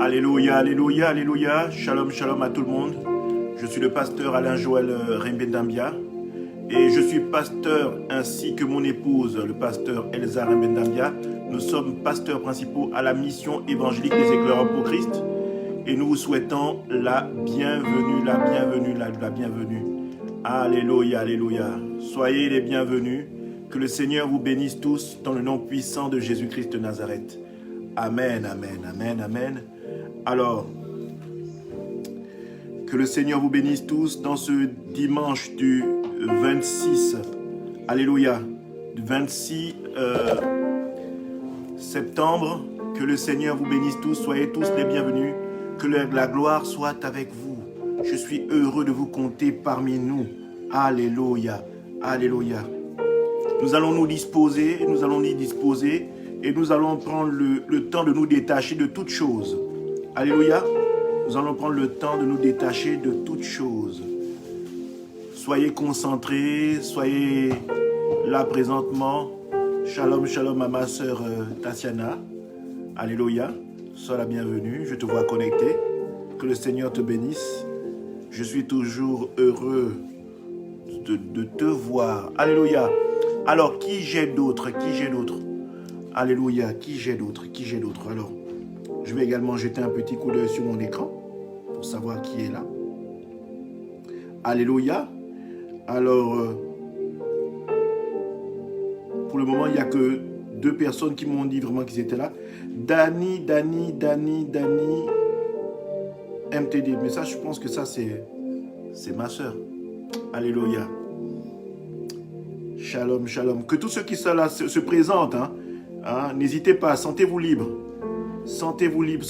Alléluia, alléluia, alléluia. Shalom, shalom à tout le monde. Je suis le pasteur Alain-Joël Rimbendambia. Et je suis pasteur ainsi que mon épouse, le pasteur Elsa Rimbendambia. Nous sommes pasteurs principaux à la mission évangélique des éclaireurs pour Christ. Et nous vous souhaitons la bienvenue, la bienvenue, la bienvenue. Alléluia, alléluia. Soyez les bienvenus. Que le Seigneur vous bénisse tous dans le nom puissant de Jésus-Christ de Nazareth. Amen, amen, amen, amen. Alors, que le Seigneur vous bénisse tous dans ce dimanche du 26, alléluia, du 26 septembre. Que le Seigneur vous bénisse tous, soyez tous les bienvenus. Que la gloire soit avec vous. Je suis heureux de vous compter parmi nous. Alléluia, alléluia. Nous allons nous disposer, et nous allons prendre le temps de nous détacher de toutes choses. Alléluia. Nous allons prendre le temps de nous détacher de toutes choses. Soyez concentrés, soyez là présentement. Shalom, shalom à ma sœur Tatiana. Alléluia. Sois la bienvenue, je te vois connecté. Que le Seigneur te bénisse. Je suis toujours heureux de te voir. Alléluia. Alors, qui j'ai d'autres? Alléluia. Qui j'ai d'autres? Alors, je vais également jeter un petit coup d'œil sur mon écran pour savoir qui est là. Alléluia. Alors, pour le moment, il n'y a que 2 personnes qui m'ont dit vraiment qu'ils étaient là. Dani, MTD. Mais ça, je pense que ça, c'est ma soeur. Alléluia. Shalom, shalom. Que tous ceux qui sont là se présentent. N'hésitez pas, sentez-vous libre. Sentez-vous libre.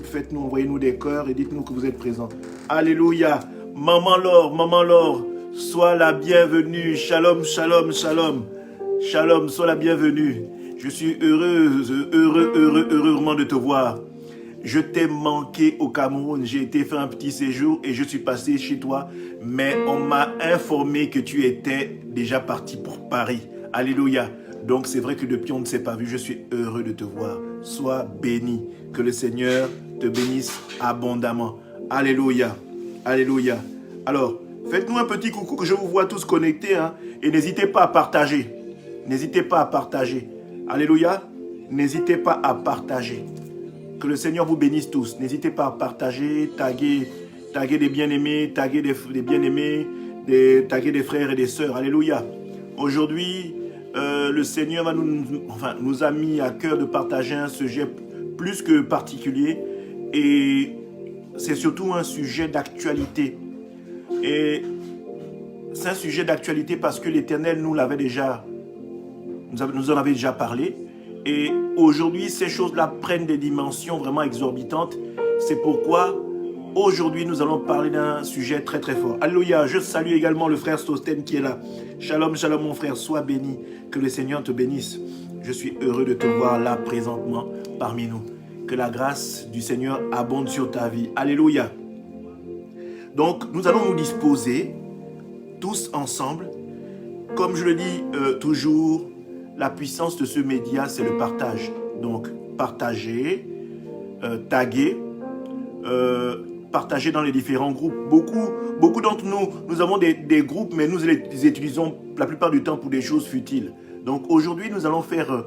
Faites-nous, envoyez-nous des cœurs et dites-nous que vous êtes présents. Alléluia. Maman Laure, sois la bienvenue. Shalom. Shalom, sois la bienvenue. Je suis heureux de te voir. Je t'ai manqué au Cameroun. J'ai été faire un petit séjour et je suis passé chez toi. Mais on m'a informé que tu étais déjà parti pour Paris. Alléluia. Donc c'est vrai que depuis on ne s'est pas vu. Je suis heureux de te voir. Sois béni. Que le Seigneur te bénisse abondamment. Alléluia. Alléluia. Alors, faites-nous un petit coucou que je vous vois tous connectés. Et n'hésitez pas à partager. Alléluia. N'hésitez pas à partager. Que le Seigneur vous bénisse tous. N'hésitez pas à partager, taguer des bien-aimés, taguer des bien-aimés, taguer des frères et des sœurs. Alléluia. Aujourd'hui, le Seigneur nous a mis à cœur de partager un sujet plus que particulier. Et c'est surtout un sujet d'actualité. Et c'est un sujet d'actualité parce que l'Éternel nous en avait déjà parlé. Et aujourd'hui, ces choses-là prennent des dimensions vraiment exorbitantes. C'est pourquoi, aujourd'hui, nous allons parler d'un sujet très très fort. Alléluia, je salue également le frère Sosten qui est là. Shalom, shalom mon frère, sois béni. Que le Seigneur te bénisse. Je suis heureux de te voir là présentement parmi nous. Que la grâce du Seigneur abonde sur ta vie. Alléluia. Donc, nous allons nous disposer tous ensemble. Comme je le dis toujours, la puissance de ce média, c'est le partage. Donc, partager, taguer, partager dans les différents groupes. Beaucoup d'entre nous avons des groupes, mais nous les utilisons la plupart du temps pour des choses futiles. Donc, aujourd'hui, nous allons faire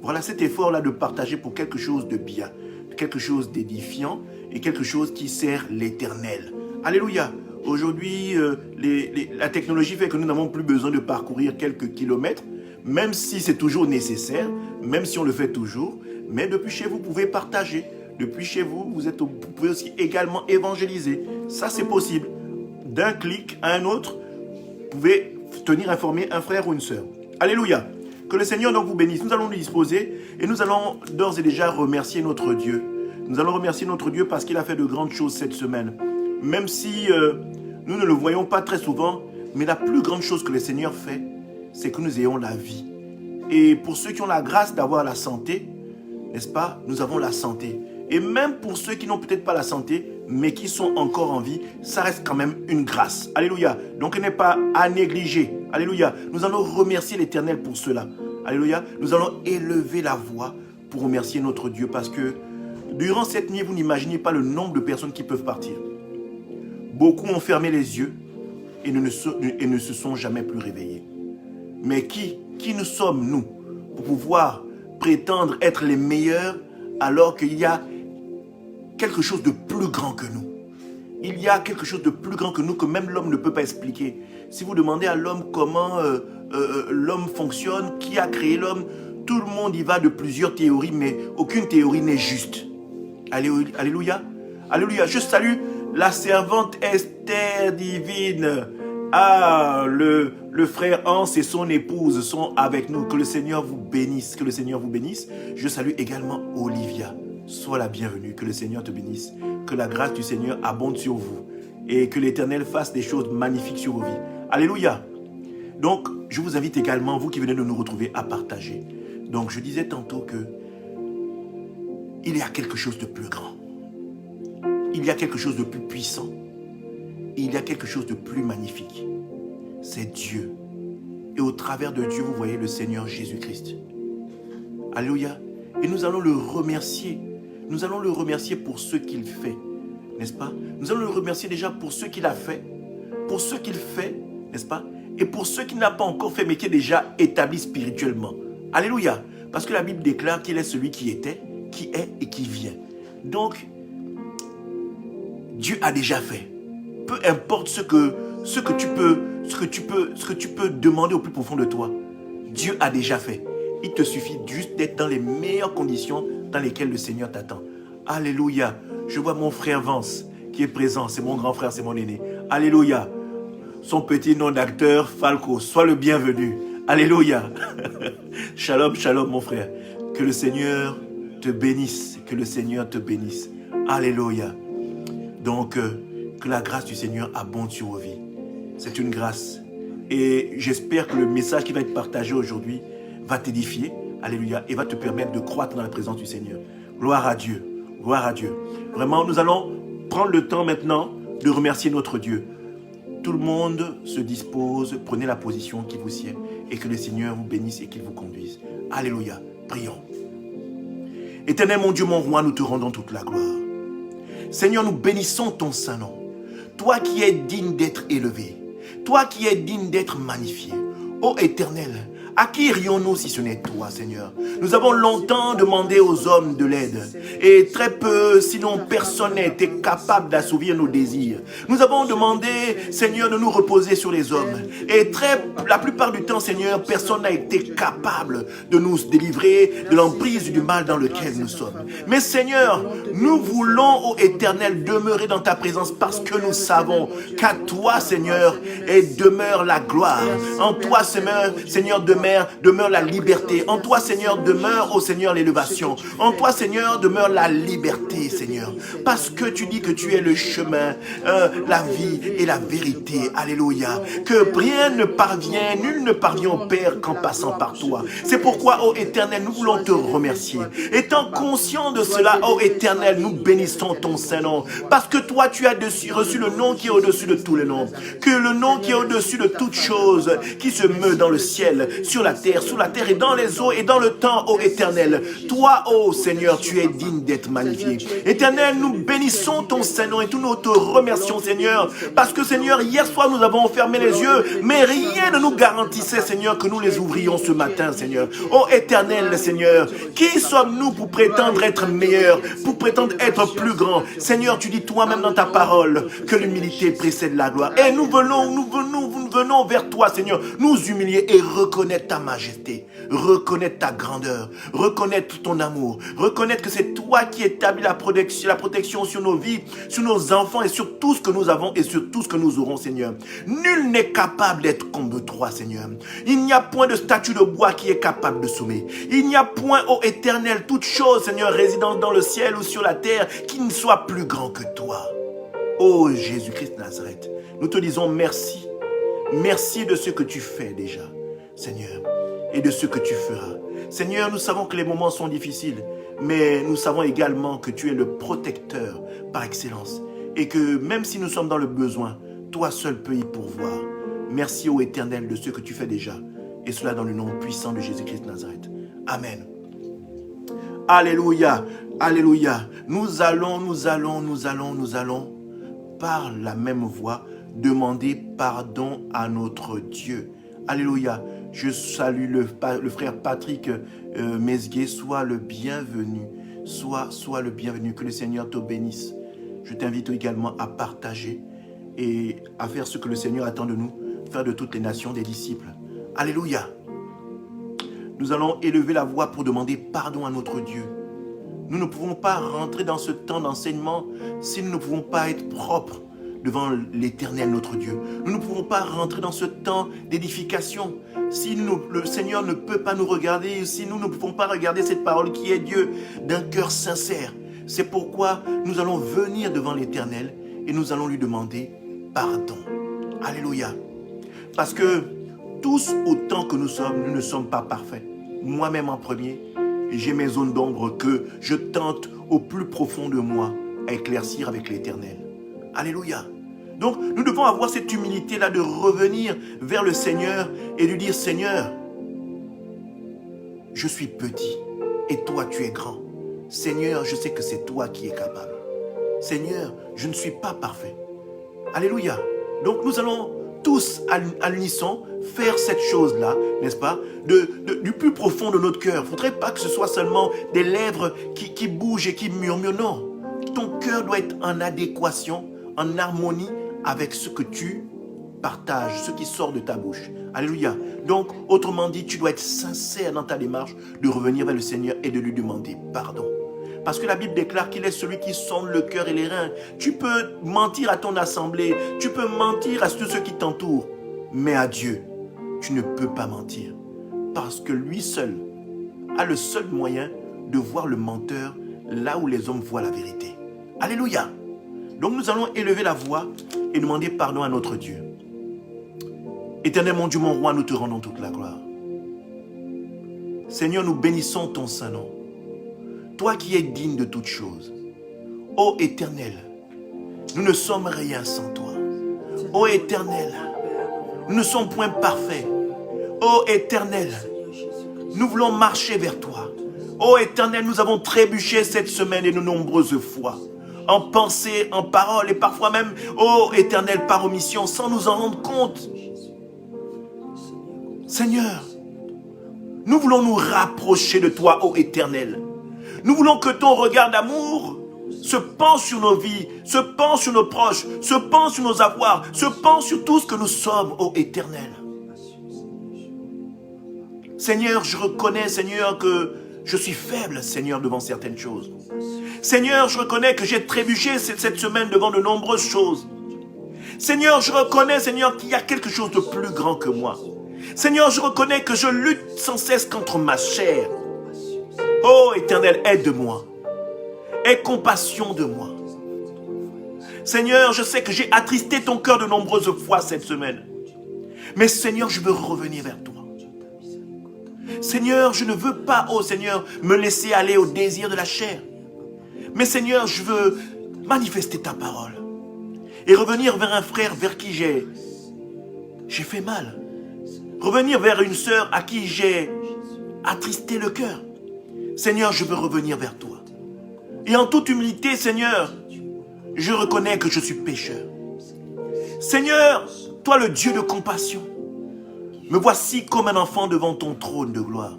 voilà cet effort-là de partager pour quelque chose de bien, quelque chose d'édifiant et quelque chose qui sert l'Éternel. Alléluia. Aujourd'hui, la technologie fait que nous n'avons plus besoin de parcourir quelques kilomètres, même si c'est toujours nécessaire, même si on le fait toujours. Mais depuis chez vous, vous pouvez partager. Depuis chez vous, vous pouvez aussi également évangéliser. Ça, c'est possible. D'un clic à un autre, vous pouvez tenir informé un frère ou une sœur. Alléluia. Que le Seigneur donc vous bénisse. Nous allons nous disposer et nous allons d'ores et déjà remercier notre Dieu. Nous allons remercier notre Dieu parce qu'il a fait de grandes choses cette semaine. Même si nous ne le voyons pas très souvent, mais la plus grande chose que le Seigneur fait, c'est que nous ayons la vie. Et pour ceux qui ont la grâce d'avoir la santé, n'est-ce pas, nous avons la santé. Et même pour ceux qui n'ont peut-être pas la santé, mais qui sont encore en vie, ça reste quand même une grâce. Alléluia. Donc, elle n'est pas à négliger. Alléluia. Nous allons remercier l'Éternel pour cela. Alléluia. Nous allons élever la voix pour remercier notre Dieu parce que Durant cette nuit, vous n'imaginez pas le nombre de personnes qui peuvent partir. Beaucoup ont fermé les yeux et ne se sont jamais plus réveillés. Mais qui nous sommes, nous, pour pouvoir prétendre être les meilleurs alors qu'il y a quelque chose de plus grand que nous? Il y a quelque chose de plus grand que nous que même l'homme ne peut pas expliquer. Si vous demandez à l'homme comment l'homme fonctionne, qui a créé l'homme, tout le monde y va de plusieurs théories, mais aucune théorie n'est juste. Alléluia. Alléluia. Je salue la servante Esther divine. Ah, le frère Hans et son épouse sont avec nous. Que le Seigneur vous bénisse. Que le Seigneur vous bénisse. Je salue également Olivia. Sois la bienvenue. Que le Seigneur te bénisse. Que la grâce du Seigneur abonde sur vous. Et que l'Éternel fasse des choses magnifiques sur vos vies. Alléluia. Donc, je vous invite également, vous qui venez de nous retrouver, à partager. Donc, je disais tantôt que il y a quelque chose de plus grand. Il y a quelque chose de plus puissant. Il y a quelque chose de plus magnifique. C'est Dieu. Et au travers de Dieu, vous voyez le Seigneur Jésus-Christ. Alléluia. Et nous allons le remercier. Nous allons le remercier pour ce qu'il fait. N'est-ce pas? Nous allons le remercier déjà pour ce qu'il a fait. Pour ce qu'il fait, n'est-ce pas? Et pour ce qu'il n'a pas encore fait, mais qui est déjà établi spirituellement. Alléluia. Parce que la Bible déclare qu'il est celui qui était, qui est et qui vient. Donc, Dieu a déjà fait. Peu importe ce que tu peux demander au plus profond de toi, Dieu a déjà fait. Il te suffit juste d'être dans les meilleures conditions dans lesquelles le Seigneur t'attend. Alléluia. Je vois mon frère Vance qui est présent. C'est mon grand frère, c'est mon aîné. Alléluia. Son petit nom d'acteur, Falco. Sois le bienvenu. Alléluia. Shalom, shalom mon frère. Que le Seigneur te bénisse. Que le Seigneur te bénisse. Alléluia. Donc, que la grâce du Seigneur abonde sur vos vies. C'est une grâce. Et j'espère que le message qui va être partagé aujourd'hui va t'édifier. Alléluia. Et va te permettre de croître dans la présence du Seigneur. Gloire à Dieu. Gloire à Dieu. Vraiment, nous allons prendre le temps maintenant de remercier notre Dieu. Tout le monde se dispose. Prenez la position qui vous sied. Et que le Seigneur vous bénisse et qu'il vous conduise. Alléluia. Prions. Éternel mon Dieu, mon roi, nous te rendons toute la gloire. Seigneur, nous bénissons ton saint nom. Toi qui es digne d'être élevé. Toi qui es digne d'être magnifié. Ô Éternel, à qui irions-nous si ce n'est toi, Seigneur? Nous avons longtemps demandé aux hommes de l'aide. Et très peu, sinon personne n'a été capable d'assouvir nos désirs. Nous avons demandé, Seigneur, de nous reposer sur les hommes. Et la plupart du temps, Seigneur, personne n'a été capable de nous délivrer de l'emprise du mal dans lequel nous sommes. Mais Seigneur, nous voulons, ô Éternel, demeurer dans ta présence parce que nous savons qu'à toi, Seigneur, demeure la gloire. En toi, Seigneur, demeure la liberté. En toi, Seigneur, demeure, ô Seigneur, l'élévation. En toi, Seigneur, demeure la liberté, Seigneur. Parce que tu dis que tu es le chemin, la vie et la vérité. Alléluia. Que rien ne parvient, nul ne parvient au Père qu'en passant par toi. C'est pourquoi, ô Éternel, nous voulons te remercier. Étant conscients de cela, ô Éternel, nous bénissons ton Saint-Nom. Parce que toi, tu as reçu le nom qui est au-dessus de tous les noms. Que le nom qui est au-dessus de toutes choses, qui se meut dans le ciel, sur la terre et dans les eaux et dans le temps, ô Éternel. Toi, ô Seigneur, tu es digne d'être magnifié. Éternel, nous bénissons ton Saint-Nom et nous te remercions, Seigneur, parce que, Seigneur, hier soir, nous avons fermé les yeux, mais rien ne nous garantissait, Seigneur, que nous les ouvrions ce matin, Seigneur. Ô Éternel, Seigneur, qui sommes-nous pour prétendre être meilleurs, pour prétendre être plus grands? Seigneur, tu dis toi-même dans ta parole que l'humilité précède la gloire. Et nous venons vers toi, Seigneur, nous humilier et reconnaître ta majesté, reconnaître ta grandeur, reconnaître ton amour, reconnaître que c'est toi qui établis la protection sur nos vies, sur nos enfants et sur tout ce que nous avons et sur tout ce que nous aurons, Seigneur. Nul n'est capable d'être comme toi, Seigneur. Il n'y a point de statue de bois qui est capable de sommer. Il n'y a point, ô Éternel, toute chose, Seigneur, résidant dans le ciel ou sur la terre, qui ne soit plus grand que toi. Ô Jésus-Christ Nazareth, nous te disons merci. Merci de ce que tu fais déjà, Seigneur, et de ce que tu feras. Seigneur, nous savons que les moments sont difficiles, mais nous savons également que tu es le protecteur par excellence et que même si nous sommes dans le besoin, toi seul peux y pourvoir. Merci, ô Éternel, de ce que tu fais déjà, et cela dans le nom puissant de Jésus-Christ Nazareth. Amen. Alléluia. Alléluia. Nous allons, par la même voie, demander pardon à notre Dieu. Alléluia. Je salue le frère Patrick Mesguet. Sois le bienvenu. Sois le bienvenu. Que le Seigneur te bénisse. Je t'invite également à partager et à faire ce que le Seigneur attend de nous, faire de toutes les nations des disciples. Alléluia. Nous allons élever la voix pour demander pardon à notre Dieu. Nous ne pouvons pas rentrer dans ce temps d'enseignement si nous ne pouvons pas être propres devant l'Éternel, notre Dieu. Nous ne pouvons pas rentrer dans ce temps d'édification si le Seigneur ne peut pas nous regarder, si nous ne pouvons pas regarder cette parole qui est Dieu d'un cœur sincère. C'est pourquoi nous allons venir devant l'Éternel et nous allons lui demander pardon. Alléluia. Parce que tous autant que nous ne sommes pas parfaits. Moi-même en premier, j'ai mes zones d'ombre que je tente au plus profond de moi à éclaircir avec l'Éternel. Alléluia. Donc, nous devons avoir cette humilité-là de revenir vers le Seigneur et lui dire, Seigneur, je suis petit et toi tu es grand. Seigneur, je sais que c'est toi qui es capable. Seigneur, je ne suis pas parfait. Alléluia. Donc, nous allons tous à l'unisson faire cette chose-là, n'est-ce pas, du plus profond de notre cœur. Il ne faudrait pas que ce soit seulement des lèvres qui bougent et qui murmurent. Non. Ton cœur doit être en adéquation, en harmonie avec ce que tu partages, ce qui sort de ta bouche. Alléluia. Donc, autrement dit, tu dois être sincère dans ta démarche de revenir vers le Seigneur et de lui demander pardon. Parce que la Bible déclare qu'il est celui qui sonde le cœur et les reins. Tu peux mentir à ton assemblée, tu peux mentir à tous ceux qui t'entourent, mais à Dieu, tu ne peux pas mentir. Parce que lui seul a le seul moyen de voir le menteur là où les hommes voient la vérité. Alléluia. Donc nous allons élever la voix et demander pardon à notre Dieu. Éternel mon Dieu, mon roi, nous te rendons toute la gloire. Seigneur, nous bénissons ton saint nom. Toi qui es digne de toutes choses. Ô Éternel, nous ne sommes rien sans toi. Ô Éternel, nous ne sommes point parfaits. Ô Éternel, nous voulons marcher vers toi. Ô Éternel, nous avons trébuché cette semaine et de nombreuses fois. En pensée, en parole et parfois même, ô Éternel, par omission, sans nous en rendre compte. Seigneur, nous voulons nous rapprocher de toi, ô Éternel. Nous voulons que ton regard d'amour se penche sur nos vies, se penche sur nos proches, se penche sur nos avoirs, se penche sur tout ce que nous sommes, ô Éternel. Seigneur, je reconnais, Seigneur, que je suis faible, Seigneur, devant certaines choses. Seigneur, je reconnais que j'ai trébuché cette semaine devant de nombreuses choses. Seigneur, je reconnais, Seigneur, qu'il y a quelque chose de plus grand que moi. Seigneur, je reconnais que je lutte sans cesse contre ma chair. Oh, Éternel, aide-moi. Aie compassion de moi. Seigneur, je sais que j'ai attristé ton cœur de nombreuses fois cette semaine. Mais Seigneur, je veux revenir vers toi. Seigneur, je ne veux pas, oh Seigneur, me laisser aller au désir de la chair. Mais Seigneur, je veux manifester ta parole. Et revenir vers un frère vers qui j'ai fait mal. Revenir vers une sœur à qui j'ai attristé le cœur. Seigneur, je veux revenir vers toi. Et en toute humilité, Seigneur, je reconnais que je suis pécheur. Seigneur, toi le Dieu de compassion, me voici comme un enfant devant ton trône de gloire.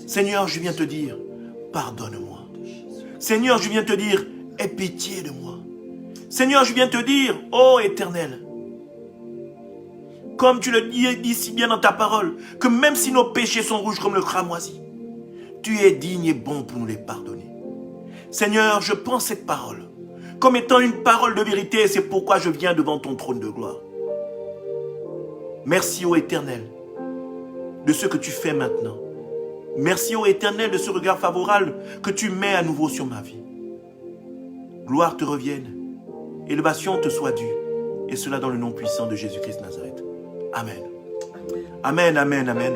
Seigneur, je viens te dire, pardonne-moi. Seigneur, je viens te dire, aie pitié de moi. Seigneur, je viens te dire, ô Éternel, comme tu le dis si bien dans ta parole, que même si nos péchés sont rouges comme le cramoisi, tu es digne et bon pour nous les pardonner. Seigneur, je prends cette parole comme étant une parole de vérité et c'est pourquoi je viens devant ton trône de gloire. Merci, ô Éternel, de ce que tu fais maintenant. Merci, ô Éternel, de ce regard favorable que tu mets à nouveau sur ma vie. Gloire te revienne, élévation te soit due, et cela dans le nom puissant de Jésus-Christ Nazareth. Amen. Amen, amen, amen.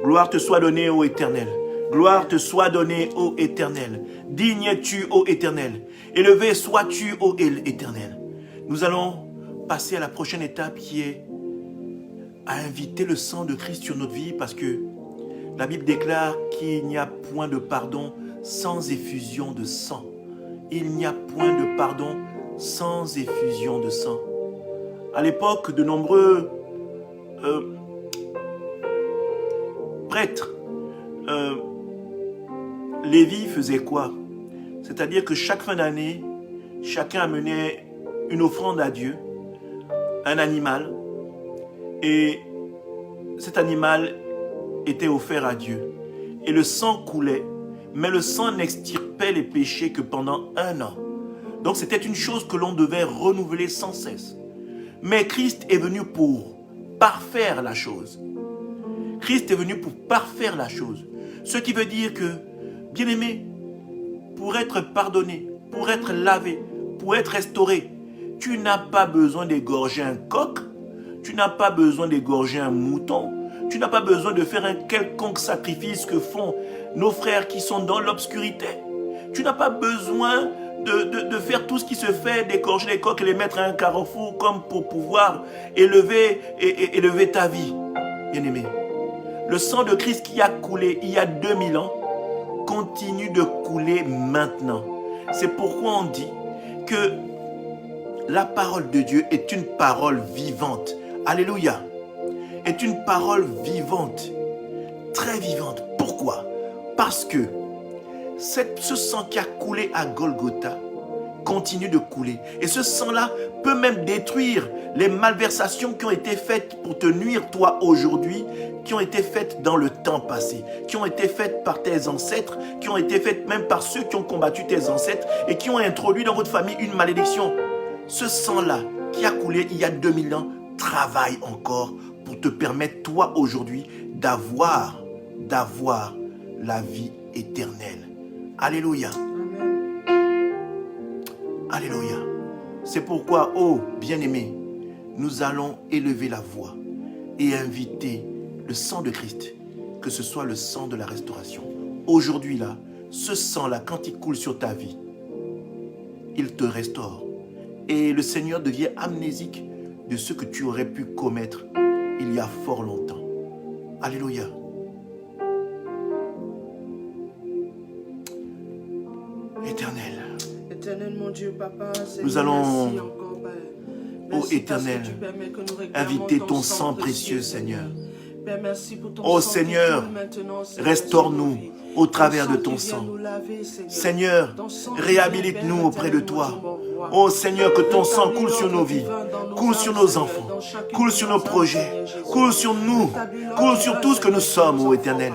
Gloire te soit donnée, ô Éternel. Gloire te soit donnée, ô Éternel. Digne es-tu, ô Éternel. Élevé sois-tu, ô Éternel. Nous allons passer à la prochaine étape qui est à inviter le sang de Christ sur notre vie parce que la Bible déclare qu'il n'y a point de pardon sans effusion de sang. Il n'y a point de pardon sans effusion de sang. À l'époque, de nombreux prêtres, Lévi faisait quoi? C'est-à-dire que chaque fin d'année, chacun amenait une offrande à Dieu, un animal, et cet animal était offert à Dieu. Et le sang coulait, mais le sang n'extirpait les péchés que pendant 1 an. Donc c'était une chose que l'on devait renouveler sans cesse. Mais Christ est venu pour parfaire la chose. Christ est venu pour parfaire la chose. Ce qui veut dire que, bien-aimé, pour être pardonné, pour être lavé, pour être restauré, tu n'as pas besoin d'égorger un coq, tu n'as pas besoin d'égorger un mouton, tu n'as pas besoin de faire un quelconque sacrifice que font nos frères qui sont dans l'obscurité. Tu n'as pas besoin de faire tout ce qui se fait, d'égorger les coqs et les mettre à un carrefour comme pour pouvoir élever ta vie. Bien-aimé, le sang de Christ qui a coulé il y a 2000 ans continue de couler maintenant. C'est pourquoi on dit que la parole de Dieu est une parole vivante. Alléluia. Est une parole vivante. Très vivante. Pourquoi? Parce que ce sang qui a coulé à Golgotha continue de couler. Et ce sang-là peut même détruire les malversations qui ont été faites pour te nuire toi aujourd'hui, qui ont été faites dans le temps passé, qui ont été faites par tes ancêtres, qui ont été faites même par ceux qui ont combattu tes ancêtres et qui ont introduit dans votre famille une malédiction. Ce sang-là qui a coulé il y a 2000 ans travaille encore pour te permettre toi aujourd'hui d'avoir la vie éternelle. Alléluia. Alléluia. C'est pourquoi, oh bien-aimé, nous allons élever la voix et inviter le sang de Christ, que ce soit le sang de la restauration. Aujourd'hui là, ce sang-là, quand il coule sur ta vie, il te restaure. Et le Seigneur devient amnésique de ce que tu aurais pu commettre il y a fort longtemps. Alléluia. Éternel, mon Dieu, Papa, nous allons, ô Éternel, inviter ton sang précieux, Seigneur. Ô Seigneur, restaure-nous au travers de ton sang. Seigneur, réhabilite-nous auprès de toi. Ô Seigneur, que ton sang coule sur nos vies, coule sur nos enfants, coule sur nos projets, coule sur nous, coule sur tout ce que nous sommes, ô Éternel.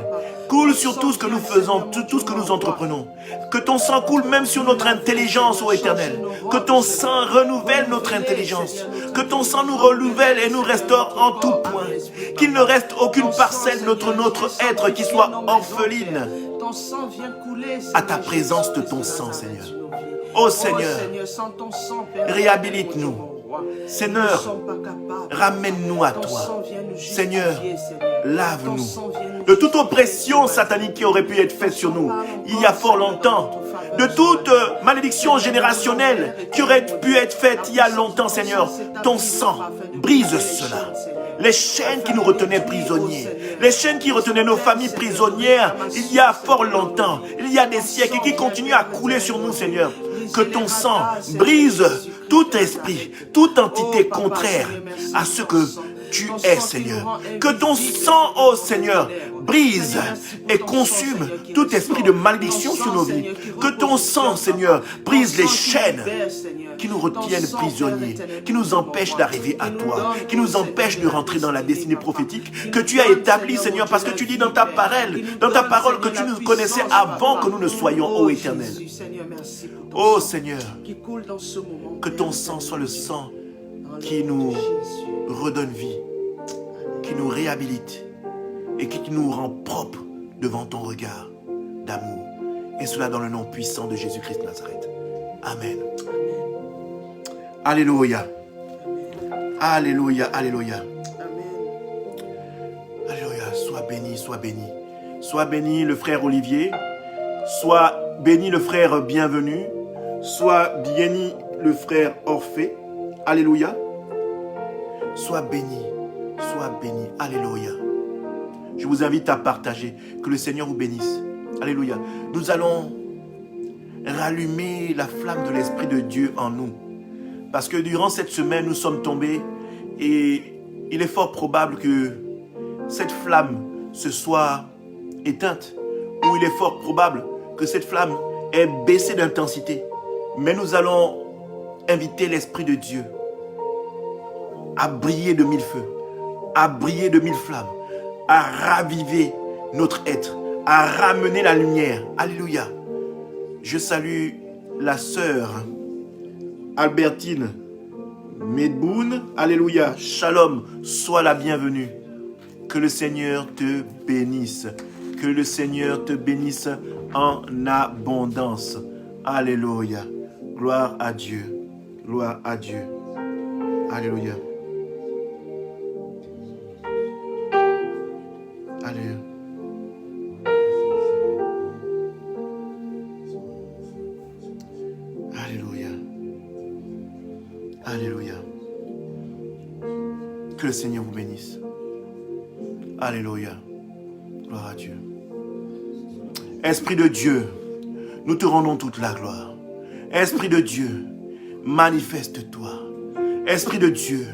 Coule sur tout ce que nous faisons, tout ce que nous entreprenons. Que ton sang coule même sur notre intelligence, ô Éternel. Que ton sang renouvelle notre intelligence. Que ton sang nous renouvelle et nous restaure en tout point. Qu'il ne reste aucune parcelle de notre être qui soit orpheline à ta présence de ton sang, Seigneur. Ô Seigneur, réhabilite-nous. Seigneur, ramène-nous à toi. Seigneur, lave-nous de toute oppression satanique qui aurait pu être faite sur nous il y a fort longtemps, de toute malédiction générationnelle qui aurait pu être faite il y a longtemps, Seigneur. Ton sang brise cela. Les chaînes qui nous retenaient prisonniers, les chaînes qui retenaient nos familles prisonnières il y a fort longtemps, il y a des siècles et qui continuent à couler sur nous, Seigneur. Que ton sang brise tout esprit, toute entité contraire à ce que tu es, Seigneur. Que ton sang, ô Seigneur, brise et consume tout esprit de malédiction sur nos vies. Que ton sang, Seigneur, brise les chaînes qui nous retiennent prisonniers, qui nous empêchent d'arriver à toi, qui nous empêchent de rentrer dans la destinée prophétique que tu as établie, Seigneur, parce que tu dis dans ta parole que tu nous connaissais avant que nous ne soyons, ô Éternel. Ô Seigneur, que ton sang soit le sang qui nous redonne vie, qui nous réhabilite et qui nous rend propres devant ton regard d'amour. Et cela dans le nom puissant de Jésus-Christ de Nazareth. Amen. Alléluia. Alléluia, alléluia. Alléluia. Sois béni, sois béni. Sois béni le frère Olivier. Sois béni le frère Bienvenu. Sois béni le frère Orphée. Alléluia. Sois béni. Sois béni. Alléluia. Je vous invite à partager. Que le Seigneur vous bénisse. Alléluia. Nous allons rallumer la flamme de l'Esprit de Dieu en nous. Parce que durant cette semaine, nous sommes tombés et il est fort probable que cette flamme se soit éteinte. Ou il est fort probable que cette flamme ait baissé d'intensité. Mais nous allons inviter l'Esprit de Dieu à briller de mille feux, à briller de mille flammes, à raviver notre être, à ramener la lumière. Alléluia. Je salue la sœur Albertine Medboun. Alléluia. Shalom. Sois la bienvenue. Que le Seigneur te bénisse. Que le Seigneur te bénisse en abondance. Alléluia. Gloire à Dieu. Gloire à Dieu. Alléluia. Alléluia. Alléluia. Alléluia. Que le Seigneur vous bénisse. Alléluia. Gloire à Dieu. Esprit de Dieu, nous te rendons toute la gloire. Esprit de Dieu, manifeste-toi. Esprit de Dieu,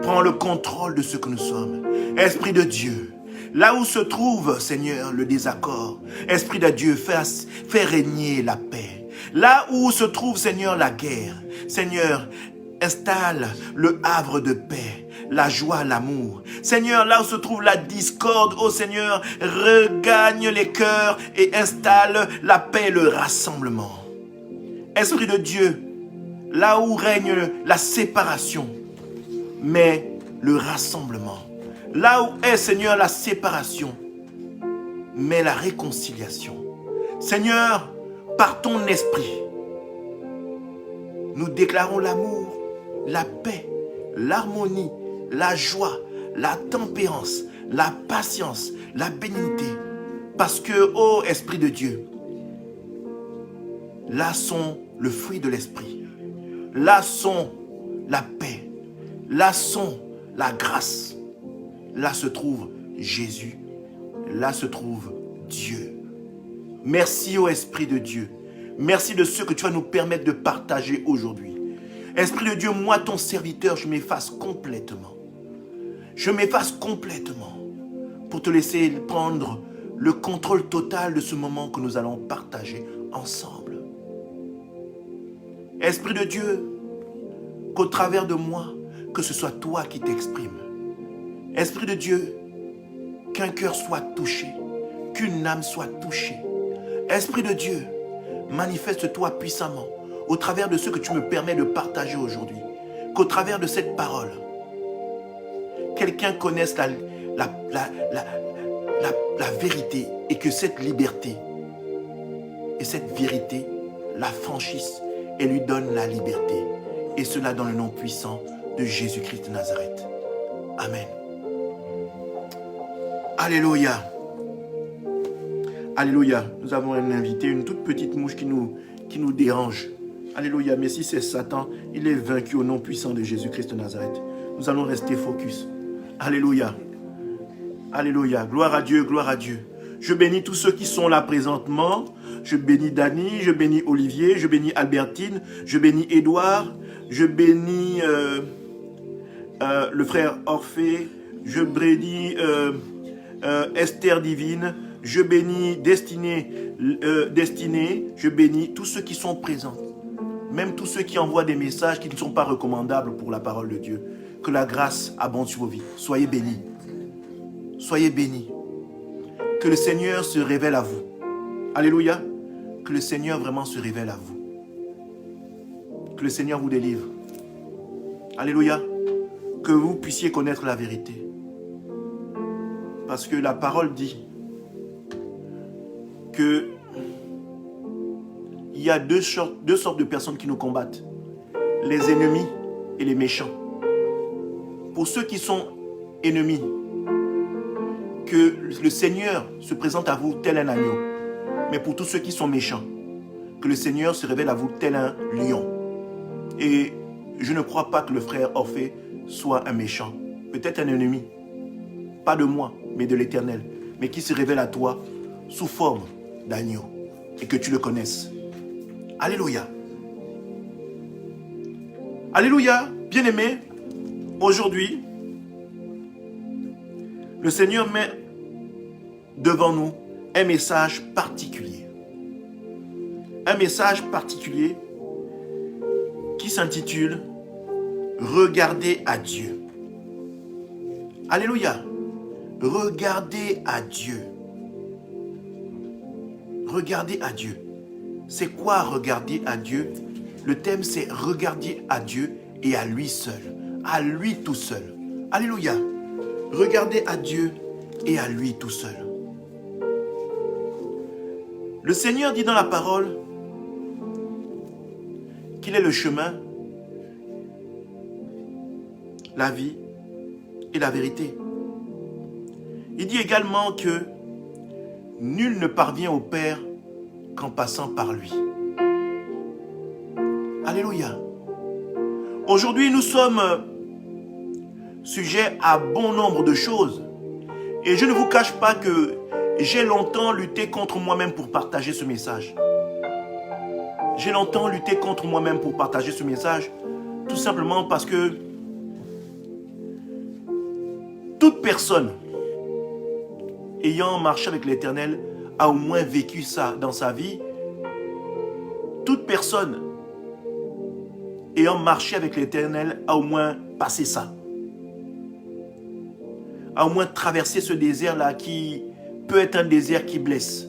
prends le contrôle de ce que nous sommes. Esprit de Dieu, là où se trouve, Seigneur, le désaccord, Esprit de Dieu, fais régner la paix. Là où se trouve, Seigneur, la guerre, Seigneur, installe le havre de paix, la joie, l'amour. Seigneur, là où se trouve la discorde, ô Seigneur, regagne les cœurs et installe la paix et le rassemblement. Esprit de Dieu, là où règne la séparation, mais le rassemblement. Là où est, Seigneur, la séparation, mais la réconciliation. Seigneur, par ton esprit, nous déclarons l'amour, la paix, l'harmonie, la joie, la tempérance, la patience, la bénignité. Parce que, ô Esprit de Dieu, là sont le fruit de l'Esprit. Là sont la paix. Là sont la grâce. Là se trouve Jésus. Là se trouve Dieu. Merci ô Esprit de Dieu. Merci de ce que tu vas nous permettre de partager aujourd'hui. Esprit de Dieu, moi ton serviteur, je m'efface complètement. Je m'efface complètement pour te laisser prendre le contrôle total de ce moment que nous allons partager ensemble. Esprit de Dieu, qu'au travers de moi, que ce soit toi qui t'exprimes. Esprit de Dieu, qu'un cœur soit touché, qu'une âme soit touchée. Esprit de Dieu, manifeste-toi puissamment au travers de ce que tu me permets de partager aujourd'hui. Qu'au travers de cette parole, quelqu'un connaisse la vérité et que cette liberté et cette vérité la franchisse et lui donne la liberté. Et cela dans le nom puissant de Jésus-Christ de Nazareth. Amen. Alléluia. Alléluia. Nous avons un invité, une toute petite mouche qui nous dérange. Alléluia. Mais si c'est Satan, il est vaincu au nom puissant de Jésus-Christ de Nazareth. Nous allons rester focus. Alléluia. Alléluia. Gloire à Dieu, gloire à Dieu. Je bénis tous ceux qui sont là présentement. Je bénis Dany, je bénis Olivier, je bénis Albertine, je bénis Édouard, je bénis le frère Orphée, je bénis Esther Divine, je bénis Destinée, je bénis tous ceux qui sont présents. Même tous ceux qui envoient des messages qui ne sont pas recommandables pour la parole de Dieu. Que la grâce abonde sur vos vies. Soyez bénis. Soyez bénis. Que le Seigneur se révèle à vous. Alléluia. Que le Seigneur vraiment se révèle à vous. Que le Seigneur vous délivre. Alléluia. Que vous puissiez connaître la vérité. Parce que la parole dit que il y a deux sortes de personnes qui nous combattent. Les ennemis et les méchants. Pour ceux qui sont ennemis, que le Seigneur se présente à vous tel un agneau. Mais pour tous ceux qui sont méchants, que le Seigneur se révèle à vous tel un lion. Et je ne crois pas que le frère Orphée soit un méchant. Peut-être un ennemi. Pas de moi, mais de l'Éternel. Mais qui se révèle à toi sous forme d'agneau. Et que tu le connaisses. Alléluia. Alléluia. Bien-aimés, aujourd'hui, le Seigneur met devant nous un message particulier. Un message particulier qui s'intitule « Regardez à Dieu ». Alléluia. Regardez à Dieu. Regardez à Dieu. C'est quoi regarder à Dieu? Le thème c'est regarder à Dieu et à lui seul. À lui tout seul. Alléluia. Regardez à Dieu et à lui tout seul. Le Seigneur dit dans la parole qu'il est le chemin, la vie et la vérité. Il dit également que nul ne parvient au Père qu'en passant par lui. Alléluia. Aujourd'hui, nous sommes sujets à bon nombre de choses. Et je ne vous cache pas que j'ai longtemps lutté contre moi-même pour partager ce message. J'ai longtemps lutté contre moi-même pour partager ce message, tout simplement parce que toute personne ayant marché avec l'Éternel a au moins vécu ça dans sa vie. Toute personne ayant marché avec l'Éternel a au moins passé ça. A au moins traversé ce désert-là qui peut être un désert qui blesse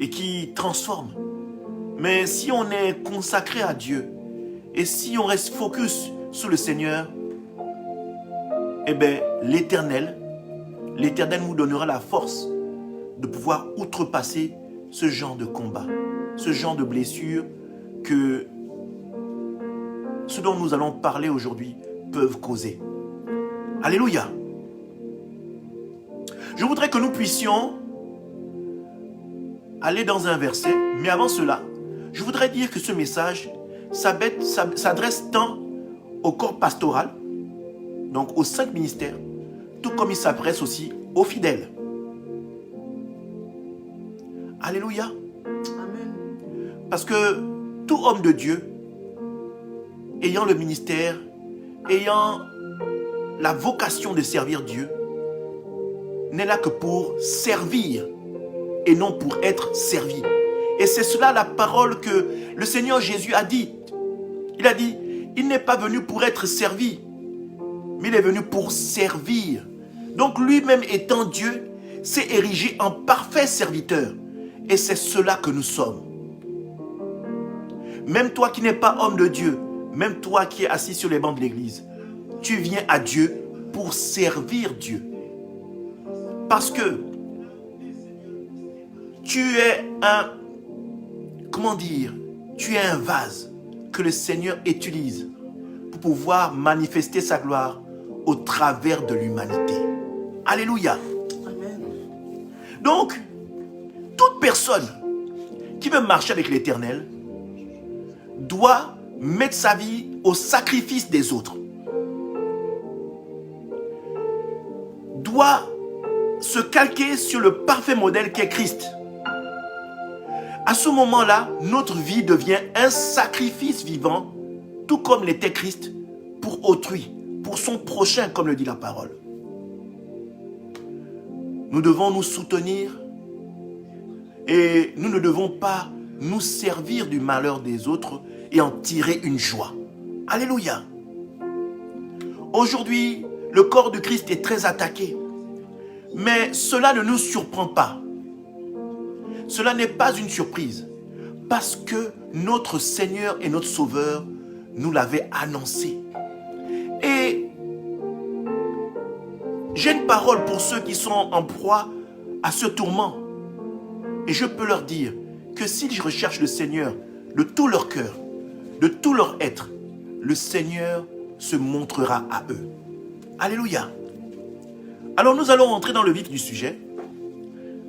et qui transforme. Mais si on est consacré à Dieu et si on reste focus sur le Seigneur, eh bien l'Éternel nous donnera la force de pouvoir outrepasser ce genre de combat, ce genre de blessures que ce dont nous allons parler aujourd'hui peuvent causer. Alléluia. Je voudrais que nous puissions aller dans un verset, mais avant cela, je voudrais dire que ce message s'adresse tant au corps pastoral, donc aux 5 ministères, tout comme il s'adresse aussi aux fidèles. Alléluia. Amen. Parce que tout homme de Dieu, ayant le ministère, ayant la vocation de servir Dieu, n'est là que pour servir et non pour être servi. Et c'est cela la parole que le Seigneur Jésus a dit. Il a dit, il n'est pas venu pour être servi, mais il est venu pour servir. Donc lui-même étant Dieu, s'est érigé en parfait serviteur. Et c'est cela que nous sommes. Même toi qui n'es pas homme de Dieu, même toi qui es assis sur les bancs de l'église, tu viens à Dieu pour servir Dieu. Parce que tu es tu es un vase que le Seigneur utilise pour pouvoir manifester sa gloire au travers de l'humanité. Alléluia. Amen. Donc, toute personne qui veut marcher avec l'Éternel doit mettre sa vie au sacrifice des autres. Doit se calquer sur le parfait modèle qu'est Christ. À ce moment-là, notre vie devient un sacrifice vivant, tout comme l'était Christ pour autrui, pour son prochain, comme le dit la parole. Nous devons nous soutenir et nous ne devons pas nous servir du malheur des autres et en tirer une joie. Alléluia. Aujourd'hui, le corps de Christ est très attaqué. Mais cela ne nous surprend pas. Cela n'est pas une surprise. Parce que notre Seigneur et notre Sauveur nous l'avait annoncé. Et j'ai une parole pour ceux qui sont en proie à ce tourment. Et je peux leur dire que s'ils recherchent le Seigneur de tout leur cœur, de tout leur être, le Seigneur se montrera à eux. Alléluia. Alors nous allons entrer dans le vif du sujet.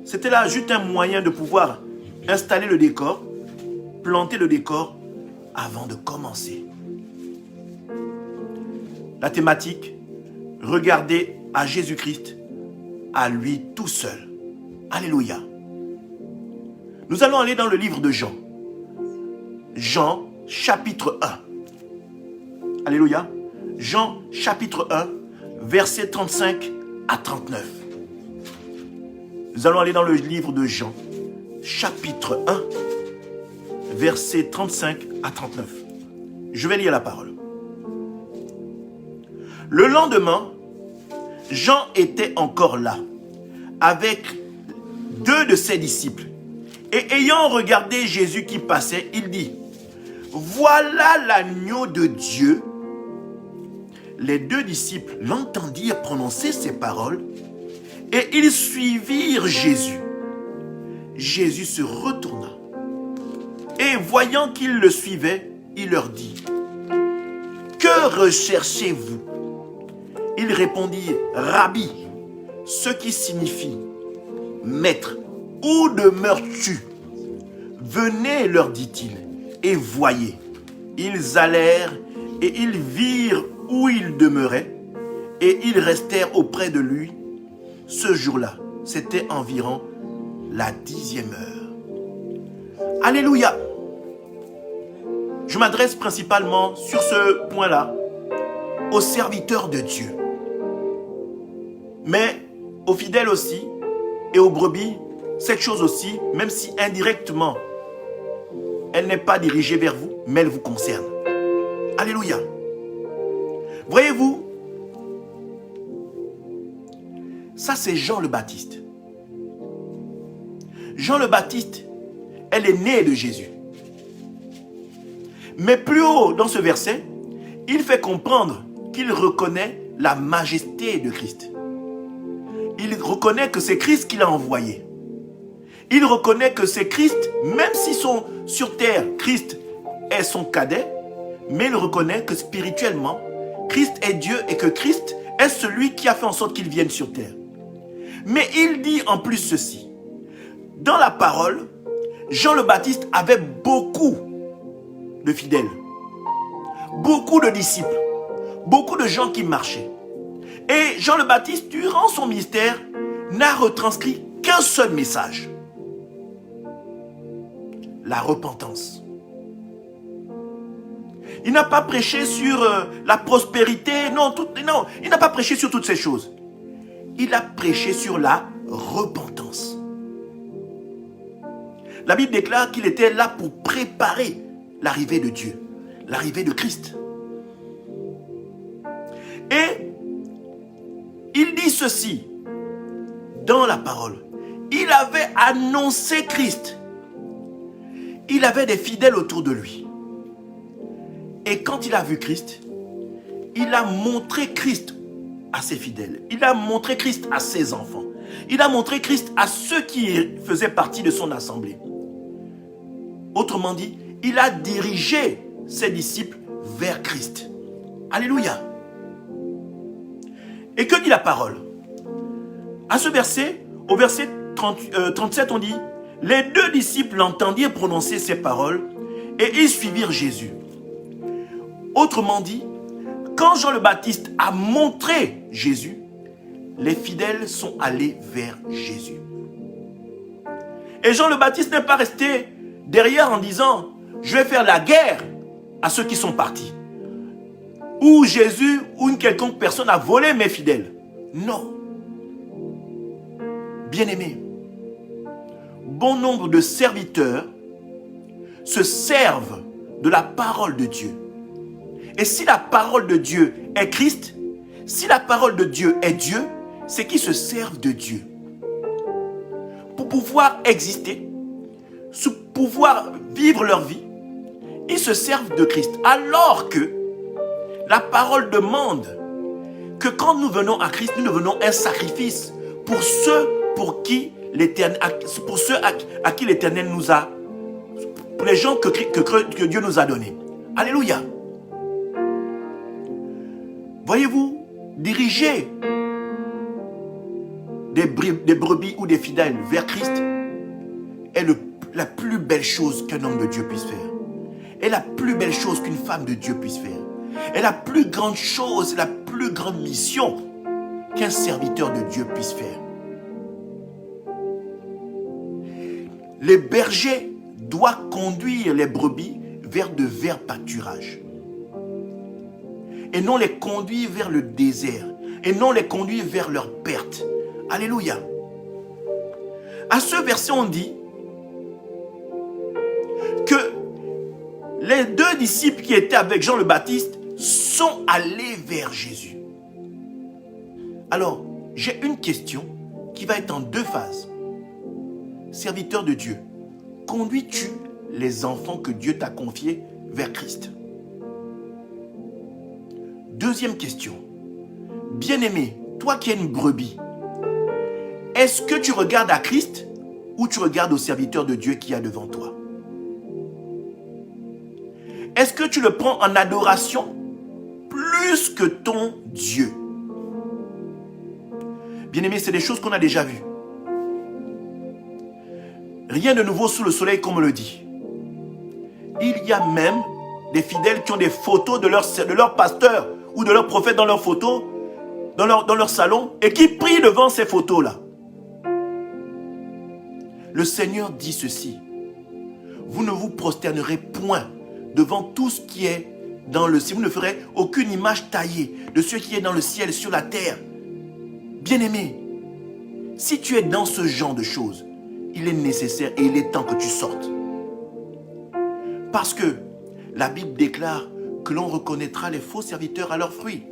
C'était là juste un moyen de pouvoir installer le décor, planter le décor avant de commencer. La thématique, regardez à Jésus-Christ, à lui tout seul. Alléluia. Nous allons aller dans le livre de Jean. Jean chapitre 1. Alléluia. Jean chapitre 1, versets 35 à 39. Nous allons aller dans le livre de Jean, chapitre 1, versets 35 à 39. Je vais lire la parole. Le lendemain, Jean était encore là, avec 2 de ses disciples. Et ayant regardé Jésus qui passait, il dit, « Voilà l'agneau de Dieu. » Les 2 disciples l'entendirent prononcer ces paroles et ils suivirent Jésus. Jésus se retourna et voyant qu'ils le suivaient, il leur dit, « Que recherchez-vous » Ils répondirent, « Rabbi », ce qui signifie « Maître ». « Où demeures-tu » Venez, leur dit-il, et voyez. Ils allèrent et ils virent où il demeurait, et ils restèrent auprès de lui. Ce jour-là, c'était environ la 10e heure. Alléluia. Je m'adresse principalement sur ce point-là aux serviteurs de Dieu, mais aux fidèles aussi et aux brebis. Cette chose aussi, même si indirectement, elle n'est pas dirigée vers vous, mais elle vous concerne. Alléluia. Voyez-vous, ça c'est Jean le Baptiste. Jean le Baptiste, elle est née de Jésus. Mais plus haut dans ce verset, il fait comprendre qu'il reconnaît la majesté de Christ. Il reconnaît que c'est Christ qui l'a envoyé. Il reconnaît que c'est Christ, même s'ils sont sur terre, Christ est son cadet, mais il reconnaît que spirituellement, Christ est Dieu et que Christ est celui qui a fait en sorte qu'il vienne sur terre. Mais il dit en plus ceci. Dans la parole, Jean le Baptiste avait beaucoup de fidèles, beaucoup de disciples, beaucoup de gens qui marchaient. Et Jean le Baptiste, durant son ministère, n'a retranscrit qu'un seul message. La repentance. Il n'a pas prêché sur la prospérité, non, il n'a pas prêché sur toutes ces choses. Il a prêché sur la repentance. La Bible déclare qu'il était là pour préparer l'arrivée de Dieu, l'arrivée de Christ. Et il dit ceci dans la parole. Il avait annoncé Christ. Il avait des fidèles autour de lui. Et quand il a vu Christ, il a montré Christ à ses fidèles. Il a montré Christ à ses enfants. Il a montré Christ à ceux qui faisaient partie de son assemblée. Autrement dit, il a dirigé ses disciples vers Christ. Alléluia. Et que dit la parole? À ce verset, au verset 37, on dit, « Les 2 disciples l'entendirent prononcer ces paroles et ils suivirent Jésus. » Autrement dit, quand Jean le Baptiste a montré Jésus, les fidèles sont allés vers Jésus. Et Jean le Baptiste n'est pas resté derrière en disant, je vais faire la guerre à ceux qui sont partis. Ou Jésus ou une quelconque personne a volé mes fidèles. Non. Bien-aimés, bon nombre de serviteurs se servent de la parole de Dieu. Et si la parole de Dieu est Christ, si la parole de Dieu est Dieu, c'est qu'ils se servent de Dieu. Pour pouvoir exister, pour pouvoir vivre leur vie, ils se servent de Christ. Alors que la parole demande que quand nous venons à Christ, nous devenons un sacrifice pour ceux pour qui l'Éternel, pour ceux à qui l'Éternel nous a, pour les gens que Dieu nous a donnés. Alléluia. Voyez-vous, diriger des brebis ou des fidèles vers Christ est la plus belle chose qu'un homme de Dieu puisse faire. Est la plus belle chose qu'une femme de Dieu puisse faire. Est la plus grande chose, la plus grande mission qu'un serviteur de Dieu puisse faire. Les bergers doivent conduire les brebis vers de verts pâturages. Et non les conduire vers le désert. Et non les conduire vers leur perte. Alléluia. À ce verset, on dit que les deux disciples qui étaient avec Jean le Baptiste sont allés vers Jésus. Alors, j'ai une question qui va être en deux phases. Serviteur de Dieu, conduis-tu les enfants que Dieu t'a confiés vers Christ? Deuxième question. Bien-aimé, toi qui es une brebis, est-ce que tu regardes à Christ ou tu regardes au serviteur de Dieu qui est devant toi? Est-ce que tu le prends en adoration plus que ton Dieu? Bien-aimé, c'est des choses qu'on a déjà vues. Rien de nouveau sous le soleil, comme on le dit. Il y a même des fidèles qui ont des photos de leur pasteur ou de leur prophète dans leurs photos, dans leur salon, et qui prient devant ces photos-là. Le Seigneur dit ceci: vous ne vous prosternerez point devant tout ce qui est dans le ciel. Vous ne ferez aucune image taillée de ce qui est dans le ciel, sur la terre. Bien-aimé, si tu es dans ce genre de choses, il est nécessaire et il est temps que tu sortes. Parce que la Bible déclare que l'on reconnaîtra les faux serviteurs à leurs fruits.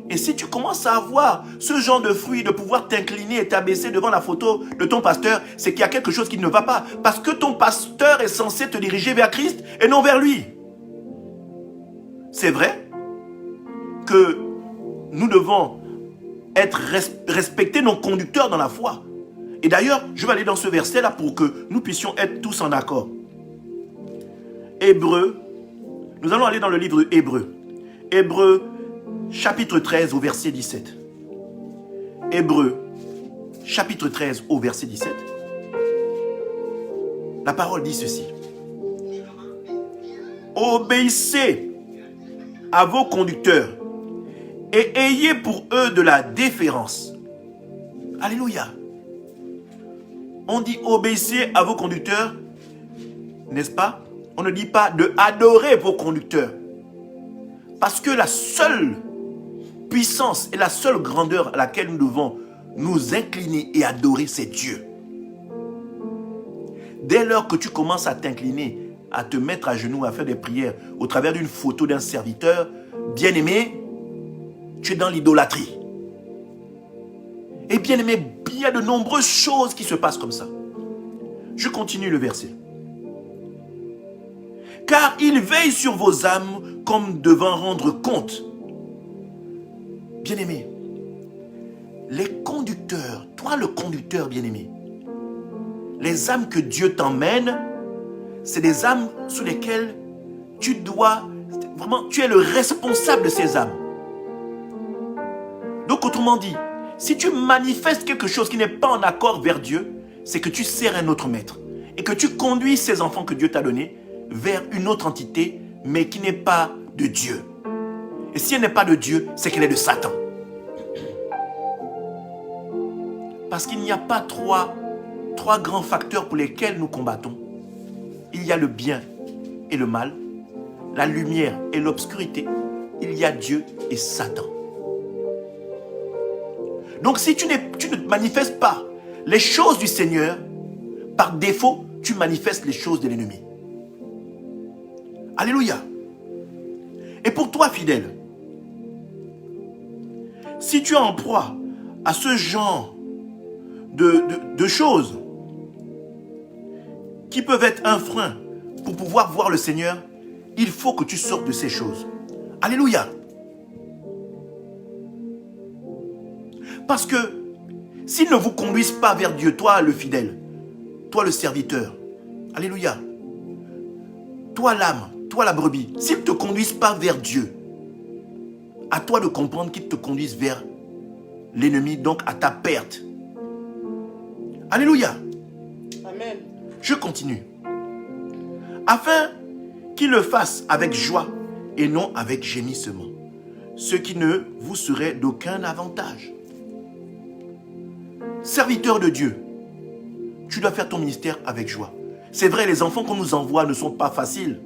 Et si tu commences à avoir ce genre de fruits, de pouvoir t'incliner et t'abaisser devant la photo de ton pasteur, c'est qu'il y a quelque chose qui ne va pas. Parce que ton pasteur est censé te diriger vers Christ et non vers lui. C'est vrai que nous devons respecter nos conducteurs dans la foi. Et d'ailleurs, je vais aller dans ce verset-là pour que nous puissions être tous en accord. Hébreux, nous allons aller dans le livre Hébreux. Hébreux, chapitre 13 au verset 17. Hébreux, chapitre 13 au verset 17. La parole dit ceci. Obéissez à vos conducteurs et ayez pour eux de la déférence. Alléluia. On dit obéissez à vos conducteurs, n'est-ce pas? On ne dit pas de adorer vos conducteurs. Parce que la seule puissance et la seule grandeur à laquelle nous devons nous incliner et adorer, c'est Dieu. Dès lors que tu commences à t'incliner, à te mettre à genoux, à faire des prières au travers d'une photo d'un serviteur, bien-aimé, tu es dans l'idolâtrie. Et bien-aimé, il y a de nombreuses choses qui se passent comme ça. Je continue le verset. Car il veille sur vos âmes comme devant rendre compte. Bien-aimé, les conducteurs, toi le conducteur bien-aimé, les âmes que Dieu t'emmène, c'est des âmes sous lesquelles tu dois, vraiment, tu es le responsable de ces âmes. Donc autrement dit, si tu manifestes quelque chose qui n'est pas en accord vers Dieu, c'est que tu sers un autre maître et que tu conduis ces enfants que Dieu t'a donnés vers une autre entité, mais qui n'est pas de Dieu. Et si elle n'est pas de Dieu, c'est qu'elle est de Satan. Parce qu'il n'y a pas trois grands facteurs pour lesquels nous combattons. Il y a le bien et le mal, la lumière et l'obscurité. Il y a Dieu et Satan. Donc si tu ne manifestes pas les choses du Seigneur, par défaut, tu manifestes les choses de l'ennemi. Alléluia. Et pour toi, fidèle, si tu es en proie à ce genre de choses qui peuvent être un frein pour pouvoir voir le Seigneur, il faut que tu sortes de ces choses. Alléluia. Parce que s'ils ne vous conduisent pas vers Dieu, toi le fidèle, toi le serviteur, alléluia, toi l'âme, toi la brebis, s'ils ne te conduisent pas vers Dieu, à toi de comprendre qu'ils te conduisent vers l'ennemi, donc à ta perte. Alléluia. Amen. Je continue. Afin qu'ils le fassent avec joie et non avec gémissement, ce qui ne vous serait d'aucun avantage. Serviteur de Dieu, tu dois faire ton ministère avec joie. C'est vrai, les enfants qu'on nous envoie ne sont pas faciles.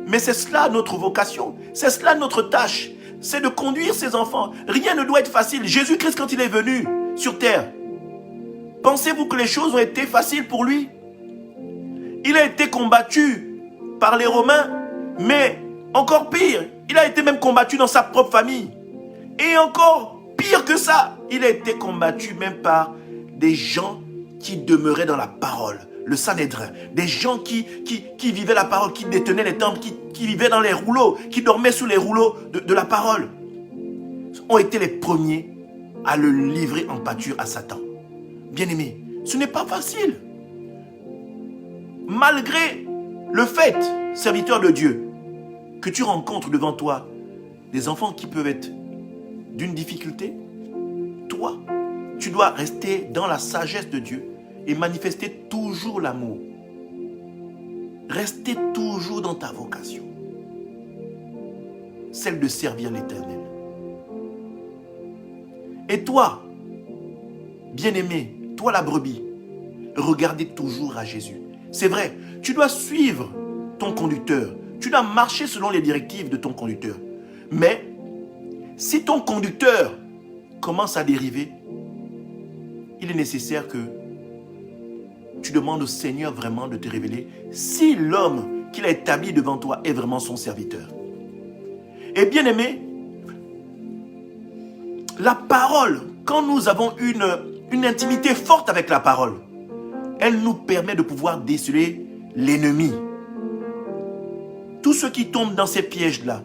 Mais c'est cela notre vocation. C'est cela notre tâche. C'est de conduire ces enfants. Rien ne doit être facile. Jésus-Christ, quand il est venu sur terre, pensez-vous que les choses ont été faciles pour lui? Il a été combattu par les Romains, mais encore pire, il a été même combattu dans sa propre famille. Et encore pire que ça, il a été combattu même par des gens qui demeuraient dans la parole. Le Sanhédrin, des gens qui vivaient la parole, qui détenaient les temples, qui vivaient dans les rouleaux, qui dormaient sous les rouleaux de la parole, ont été les premiers à le livrer en pâture à Satan. Bien-aimés, ce n'est pas facile. Malgré le fait, serviteur de Dieu, que tu rencontres devant toi des enfants qui peuvent être d'une difficulté, toi, tu dois rester dans la sagesse de Dieu et manifester toujours l'amour. Rester toujours dans ta vocation, celle de servir l'Éternel. Et toi, bien-aimé, toi la brebis, regardez toujours à Jésus. C'est vrai, tu dois suivre ton conducteur, tu dois marcher selon les directives de ton conducteur. Mais si ton conducteur commence à dériver, il est nécessaire que tu demandes au Seigneur vraiment de te révéler si l'homme qu'il a établi devant toi est vraiment son serviteur. Et bien aimé, la parole, quand nous avons une intimité forte avec la parole, elle nous permet de pouvoir déceler l'ennemi. Tous ceux qui tombent dans ces pièges-là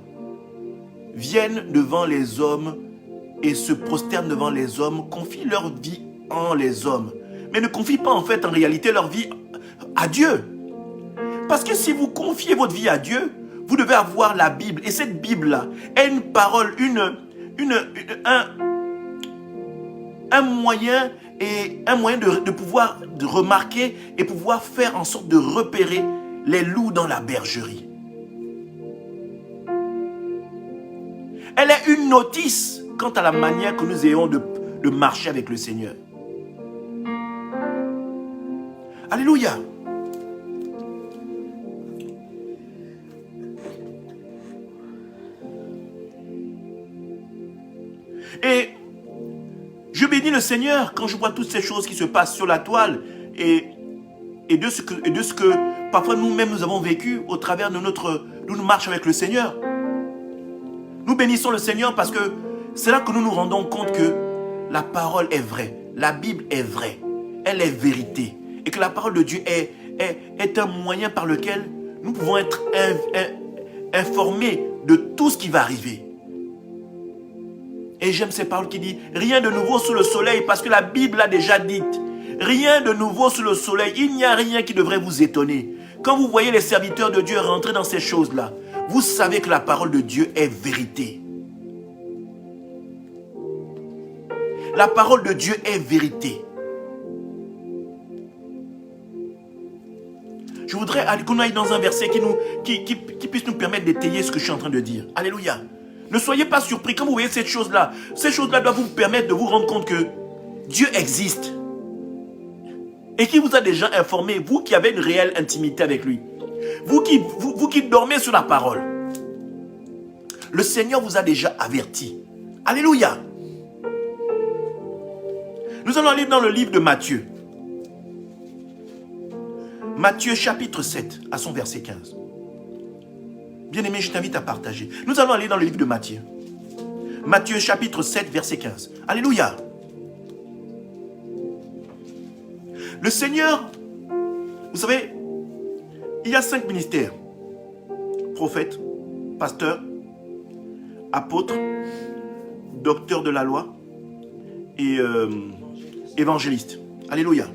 viennent devant les hommes et se prosternent devant les hommes, confient leur vie en les hommes, mais ne confient pas en fait en réalité leur vie à Dieu. Parce que si vous confiez votre vie à Dieu, vous devez avoir la Bible. Et cette Bible-là est une parole, un moyen de pouvoir remarquer et pouvoir faire en sorte de repérer les loups dans la bergerie. Elle est une notice quant à la manière que nous ayons de marcher avec le Seigneur. Alléluia. Et je bénis le Seigneur quand je vois toutes ces choses qui se passent sur la toile et de ce que parfois nous-mêmes nous avons vécu au travers de notre marche avec le Seigneur. Nous bénissons le Seigneur parce que c'est là que nous nous rendons compte que la parole est vraie, la Bible est vraie, elle est vérité. Et que la parole de Dieu est un moyen par lequel nous pouvons être informés de tout ce qui va arriver. Et j'aime ces paroles qui disent « Rien de nouveau sous le soleil » parce que la Bible l'a déjà dit. Rien de nouveau sous le soleil. Il n'y a rien qui devrait vous étonner. Quand vous voyez les serviteurs de Dieu rentrer dans ces choses-là, vous savez que la parole de Dieu est vérité. La parole de Dieu est vérité. Je voudrais qu'on aille dans un verset qui puisse nous permettre d'étayer ce que je suis en train de dire. Alléluia. Ne soyez pas surpris quand vous voyez cette chose-là. Ces choses-là doivent vous permettre de vous rendre compte que Dieu existe. Et qui vous a déjà informé, vous qui avez une réelle intimité avec lui. Vous qui dormez sur la parole. Le Seigneur vous a déjà averti. Alléluia. Nous allons aller dans le livre de Matthieu. Matthieu chapitre 7 à son verset 15. Bien-aimé, je t'invite à partager. Nous allons aller dans le livre de Matthieu. Matthieu chapitre 7 verset 15. Alléluia. Le Seigneur, vous savez, il y a 5 ministères. Prophète, pasteur, apôtre, docteur de la loi et évangéliste. Alléluia.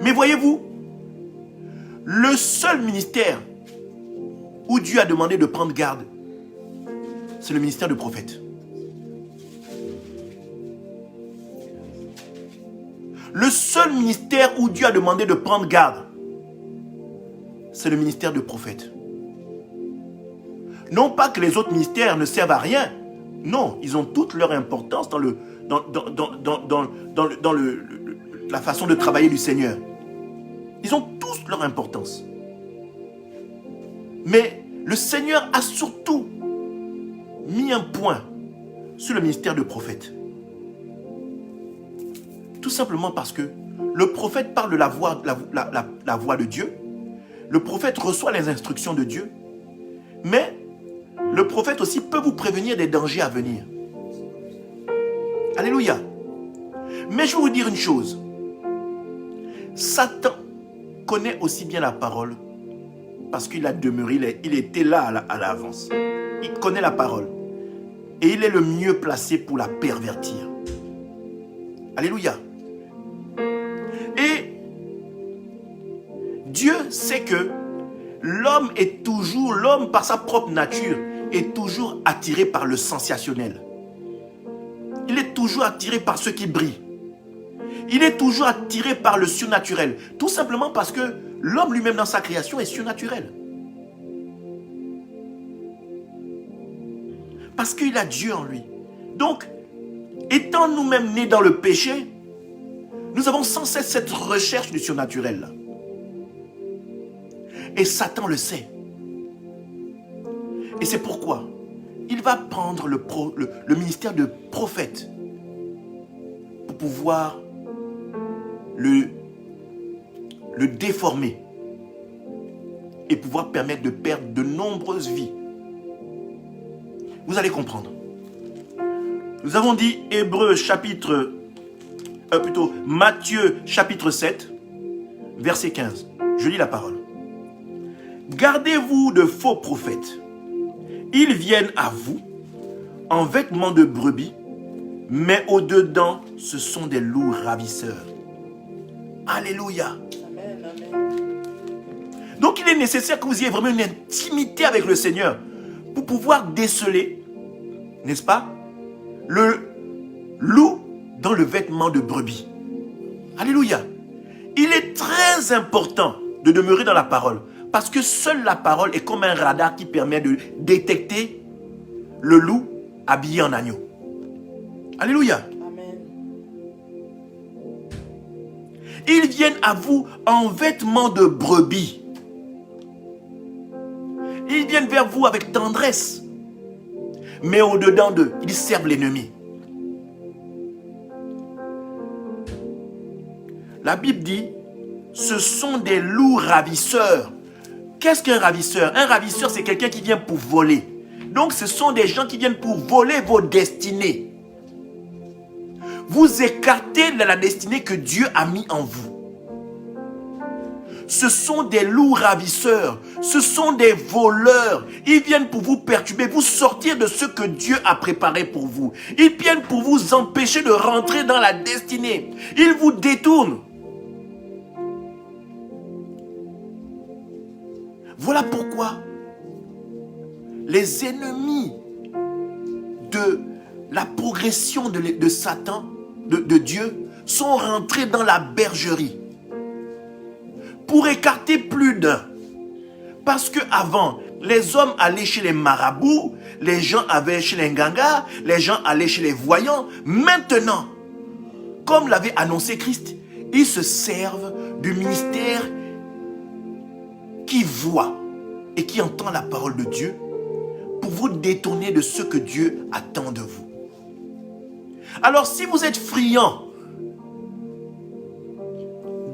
Mais voyez-vous, le seul ministère où Dieu a demandé de prendre garde, c'est le ministère de prophète. Le seul ministère où Dieu a demandé de prendre garde, c'est le ministère de prophète. Non pas que les autres ministères ne servent à rien. Non, ils ont toute leur importance dans la façon de travailler du Seigneur. Ils ont tous leur importance. Mais le Seigneur a surtout mis un point sur le ministère de prophète. Tout simplement parce que le prophète parle de la voix de Dieu. Le prophète reçoit les instructions de Dieu. Mais le prophète aussi peut vous prévenir des dangers à venir. Alléluia. Mais je vais vous dire une chose. Satan connaît aussi bien la parole parce qu'il a demeuré, il était là à l'avance. Il connaît la parole. Et il est le mieux placé pour la pervertir. Alléluia. Et Dieu sait que l'homme par sa propre nature, est toujours attiré par le sensationnel. Il est toujours attiré par ce qui brille. Il est toujours attiré par le surnaturel. Tout simplement parce que l'homme lui-même dans sa création est surnaturel. Parce qu'il a Dieu en lui. Donc, étant nous-mêmes nés dans le péché, nous avons sans cesse cette recherche du surnaturel. Et Satan le sait. Et c'est pourquoi il va prendre le ministère de prophète pour pouvoir le déformer et pouvoir permettre de perdre de nombreuses vies. Vous allez comprendre. Nous avons dit Matthieu chapitre 7, verset 15. Je lis la parole. Gardez-vous de faux prophètes. Ils viennent à vous en vêtements de brebis, mais au-dedans, ce sont des loups ravisseurs. Alléluia. Amen, amen. Donc il est nécessaire que vous ayez vraiment une intimité avec le Seigneur pour pouvoir déceler, n'est-ce pas, le loup dans le vêtement de brebis. Alléluia. Il est très important de demeurer dans la parole parce que seule la parole est comme un radar qui permet de détecter le loup habillé en agneau. Alléluia. Amen. Ils viennent à vous en vêtements de brebis. Ils viennent vers vous avec tendresse. Mais au-dedans d'eux, ils servent l'ennemi. La Bible dit, ce sont des loups ravisseurs. Qu'est-ce qu'un ravisseur? Un ravisseur, c'est quelqu'un qui vient pour voler. Donc, ce sont des gens qui viennent pour voler vos destinées. Vous écartez de la destinée que Dieu a mis en vous. Ce sont des loups ravisseurs. Ce sont des voleurs. Ils viennent pour vous perturber, vous sortir de ce que Dieu a préparé pour vous. Ils viennent pour vous empêcher de rentrer dans la destinée. Ils vous détournent. Voilà pourquoi les ennemis de la progression de Satan, de Dieu, sont rentrés dans la bergerie pour écarter plus d'un. Parce qu'avant, les hommes allaient chez les marabouts, les gens allaient chez les ngangas, les gens allaient chez les voyants. Maintenant, comme l'avait annoncé Christ, ils se servent du ministère qui voit et qui entend la parole de Dieu pour vous détourner de ce que Dieu attend de vous. Alors si vous êtes friand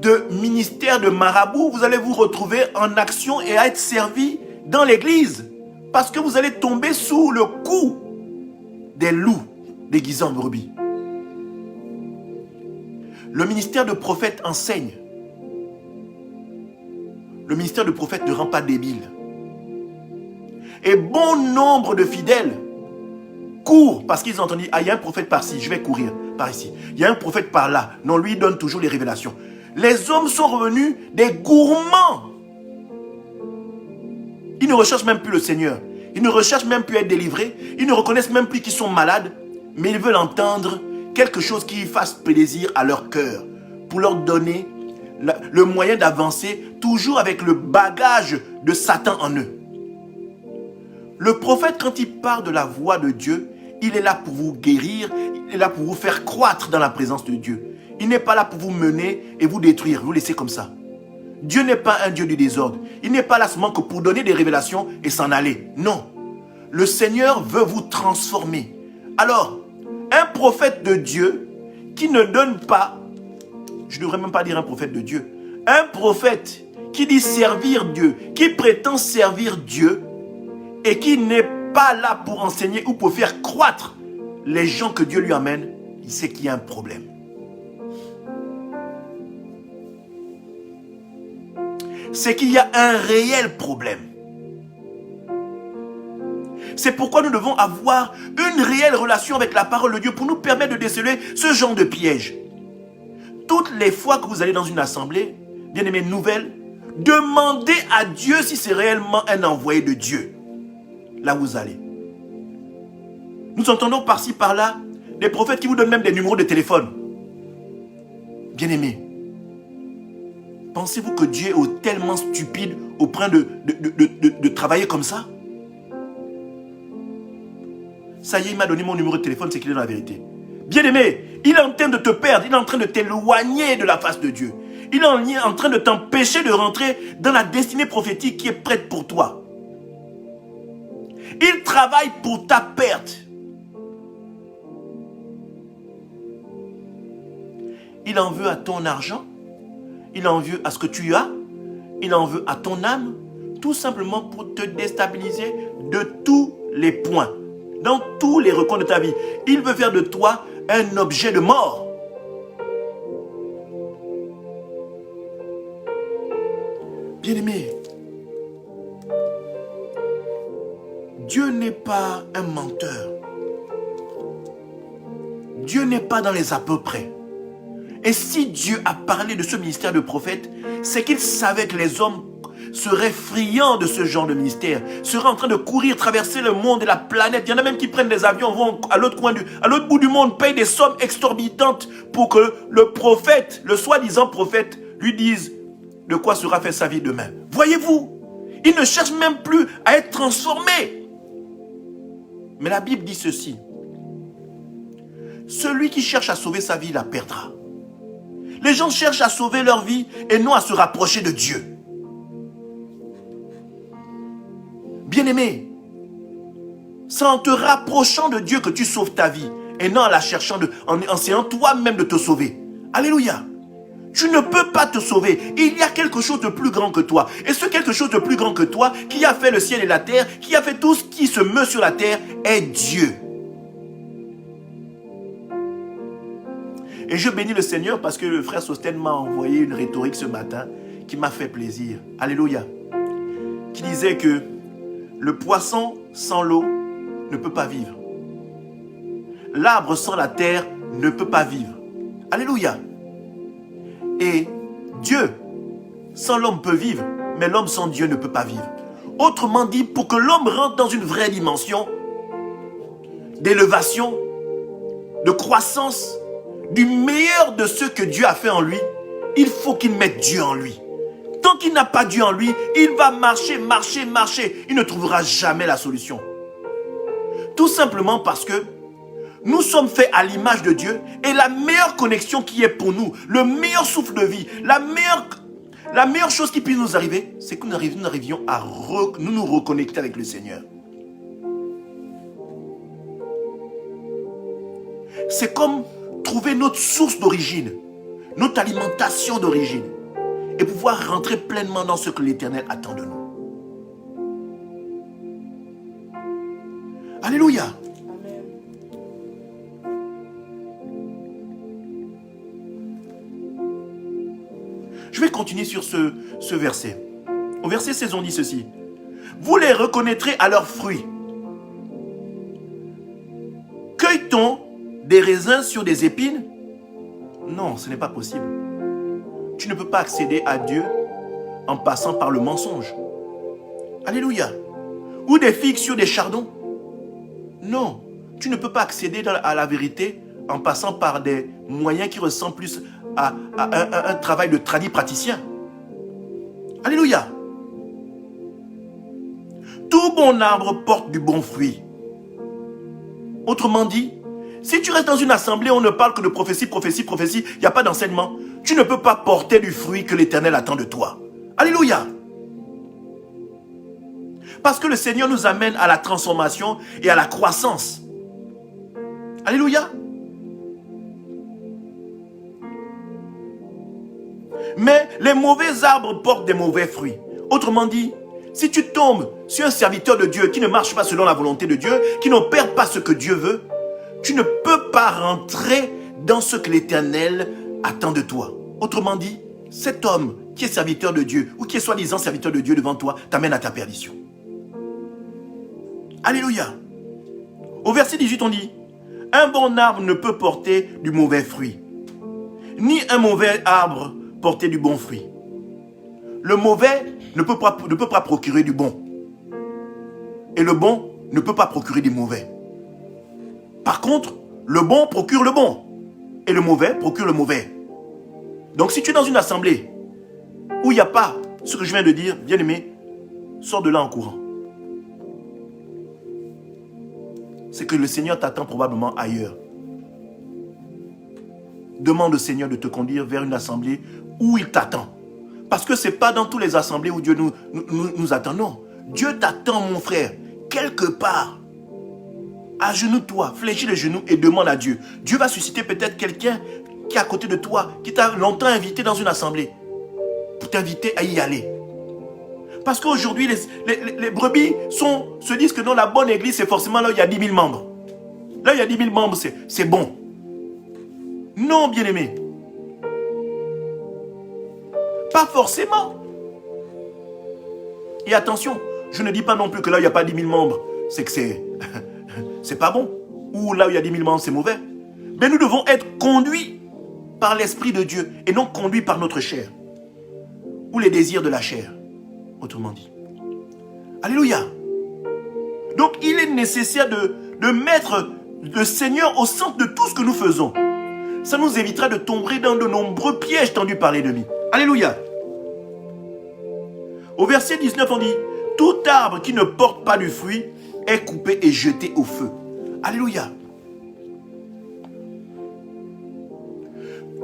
de ministère de marabout, vous allez vous retrouver en action et à être servi dans l'église parce que vous allez tomber sous le coup des loups déguisés en brebis. Le ministère de prophète enseigne. Le ministère de prophète ne rend pas débile. Et bon nombre de fidèles courent parce qu'ils ont entendu, ah, il y a un prophète par-ci, je vais courir par ici. Il y a un prophète par-là. Non, lui, il donne toujours les révélations. Les hommes sont revenus des gourmands. Ils ne recherchent même plus le Seigneur. Ils ne recherchent même plus à être délivrés. Ils ne reconnaissent même plus qu'ils sont malades. Mais ils veulent entendre quelque chose qui fasse plaisir à leur cœur pour leur donner le moyen d'avancer toujours avec le bagage de Satan en eux. Le prophète, quand il parle de la voix de Dieu, il est là pour vous guérir, il est là pour vous faire croître dans la présence de Dieu. Il n'est pas là pour vous mener et vous détruire, vous laisser comme ça. Dieu n'est pas un Dieu du désordre. Il n'est pas là seulement que pour donner des révélations et s'en aller. Non. Le Seigneur veut vous transformer. Alors, un prophète de Dieu qui ne donne pas, je ne devrais même pas dire un prophète de Dieu, un prophète qui dit servir Dieu, qui prétend servir Dieu et qui n'est pas là pour enseigner ou pour faire croître les gens que Dieu lui amène, il sait qu'il y a un problème. C'est qu'il y a un réel problème. C'est pourquoi nous devons avoir une réelle relation avec la parole de Dieu pour nous permettre de déceler ce genre de piège. Toutes les fois que vous allez dans une assemblée, bien-aimés, nouvelle, demandez à Dieu si c'est réellement un envoyé de Dieu. Là où vous allez. Nous entendons par-ci, par-là, des prophètes qui vous donnent même des numéros de téléphone. Bien-aimés, pensez-vous que Dieu est tellement stupide au point de travailler comme ça? Ça y est, il m'a donné mon numéro de téléphone, c'est qu'il est dans la vérité. Bien-aimé, il est en train de te perdre, il est en train de t'éloigner de la face de Dieu. Il est en train de t'empêcher de rentrer dans la destinée prophétique qui est prête pour toi. Il travaille pour ta perte. Il en veut à ton argent, il en veut à ce que tu as, il en veut à ton âme, tout simplement pour te déstabiliser de tous les points, dans tous les recoins de ta vie. Il veut faire de toi un objet de mort. Bien-aimé, Dieu n'est pas un menteur. Dieu n'est pas dans les à peu près. Et si Dieu a parlé de ce ministère de prophète, c'est qu'il savait que les hommes seraient friands de ce genre de ministère, seraient en train de courir, traverser le monde et la planète. Il y en a même qui prennent des avions, vont à l'autre bout du monde, payent des sommes exorbitantes pour que le prophète, le soi-disant prophète, lui dise de quoi sera fait sa vie demain. Voyez-vous, il ne cherche même plus à être transformé. Mais la Bible dit ceci: celui qui cherche à sauver sa vie la perdra. Les gens cherchent à sauver leur vie et non à se rapprocher de Dieu. Bien-aimé, c'est en te rapprochant de Dieu que tu sauves ta vie et non en la cherchant, en essayant toi-même de te sauver. Alléluia. Tu ne peux pas te sauver. Il y a quelque chose de plus grand que toi. Et ce quelque chose de plus grand que toi, qui a fait le ciel et la terre, qui a fait tout ce qui se meut sur la terre, est Dieu. Et je bénis le Seigneur parce que le frère Sostène m'a envoyé une rhétorique ce matin qui m'a fait plaisir. Alléluia. Qui disait que le poisson sans l'eau ne peut pas vivre. L'arbre sans la terre ne peut pas vivre. Alléluia. Et Dieu sans l'homme peut vivre, mais l'homme sans Dieu ne peut pas vivre. Autrement dit, pour que l'homme rentre dans une vraie dimension d'élévation, de croissance, du meilleur de ce que Dieu a fait en lui, il faut qu'il mette Dieu en lui. Tant qu'il n'a pas Dieu en lui, il va marcher. Il ne trouvera jamais la solution. Tout simplement parce que nous sommes faits à l'image de Dieu et la meilleure connexion qui est pour nous, le meilleur souffle de vie, la meilleure chose qui puisse nous arriver, c'est que nous arrivions à nous reconnecter avec le Seigneur. C'est comme trouver notre source d'origine, notre alimentation d'origine et pouvoir rentrer pleinement dans ce que l'Éternel attend de nous. Alléluia. Amen. Je vais continuer sur ce verset. Au verset 16, on dit ceci: vous les reconnaîtrez à leurs fruits. Cueille-t-on des raisins sur des épines? Non, ce n'est pas possible. Tu ne peux pas accéder à Dieu en passant par le mensonge. Alléluia. Ou des figues sur des chardons? Non, tu ne peux pas accéder à la vérité en passant par des moyens qui ressemblent plus à un travail de praticien. Alléluia. Tout bon arbre porte du bon fruit. Autrement dit, si tu restes dans une assemblée où on ne parle que de prophétie, il n'y a pas d'enseignement, tu ne peux pas porter du fruit que l'Éternel attend de toi. Alléluia. Parce que le Seigneur nous amène à la transformation et à la croissance. Alléluia. Mais les mauvais arbres portent des mauvais fruits. Autrement dit, si tu tombes sur un serviteur de Dieu qui ne marche pas selon la volonté de Dieu, qui n'opère pas ce que Dieu veut, tu ne peux pas rentrer dans ce que l'Éternel attend de toi. Autrement dit, cet homme qui est serviteur de Dieu ou qui est soi-disant serviteur de Dieu devant toi t'amène à ta perdition. Alléluia. Au verset 18, on dit, un bon arbre ne peut porter du mauvais fruit, ni un mauvais arbre porter du bon fruit. Le mauvais ne peut pas procurer du bon. Et le bon ne peut pas procurer du mauvais. Par contre, le bon procure le bon. Et le mauvais procure le mauvais. Donc si tu es dans une assemblée où il n'y a pas ce que je viens de dire, bien-aimé, sors de là en courant. C'est que le Seigneur t'attend probablement ailleurs. Demande au Seigneur de te conduire vers une assemblée où il t'attend. Parce que ce n'est pas dans toutes les assemblées où Dieu nous attend. Non. Dieu t'attend, mon frère, quelque part. Agenouille-toi, fléchis les genoux et demande à Dieu. Dieu va susciter peut-être quelqu'un qui est à côté de toi, qui t'a longtemps invité dans une assemblée, pour t'inviter à y aller. Parce qu'aujourd'hui, les brebis se disent que dans la bonne église, c'est forcément là où il y a 10 000 membres. Là où il y a 10 000 membres, c'est bon. Non, bien-aimé. Pas forcément. Et attention, je ne dis pas non plus que là où il n'y a pas 10 000 membres, c'est que c'est pas bon. Ou là où il y a 10 000 membres, c'est mauvais. Mais nous devons être conduits par l'Esprit de Dieu et non conduits par notre chair. Ou les désirs de la chair, autrement dit. Alléluia. Donc il est nécessaire de mettre le Seigneur au centre de tout ce que nous faisons. Ça nous évitera de tomber dans de nombreux pièges tendus par l'ennemi. Alléluia. Au verset 19, on dit, tout arbre qui ne porte pas du fruit est coupé et jeté au feu. Alléluia.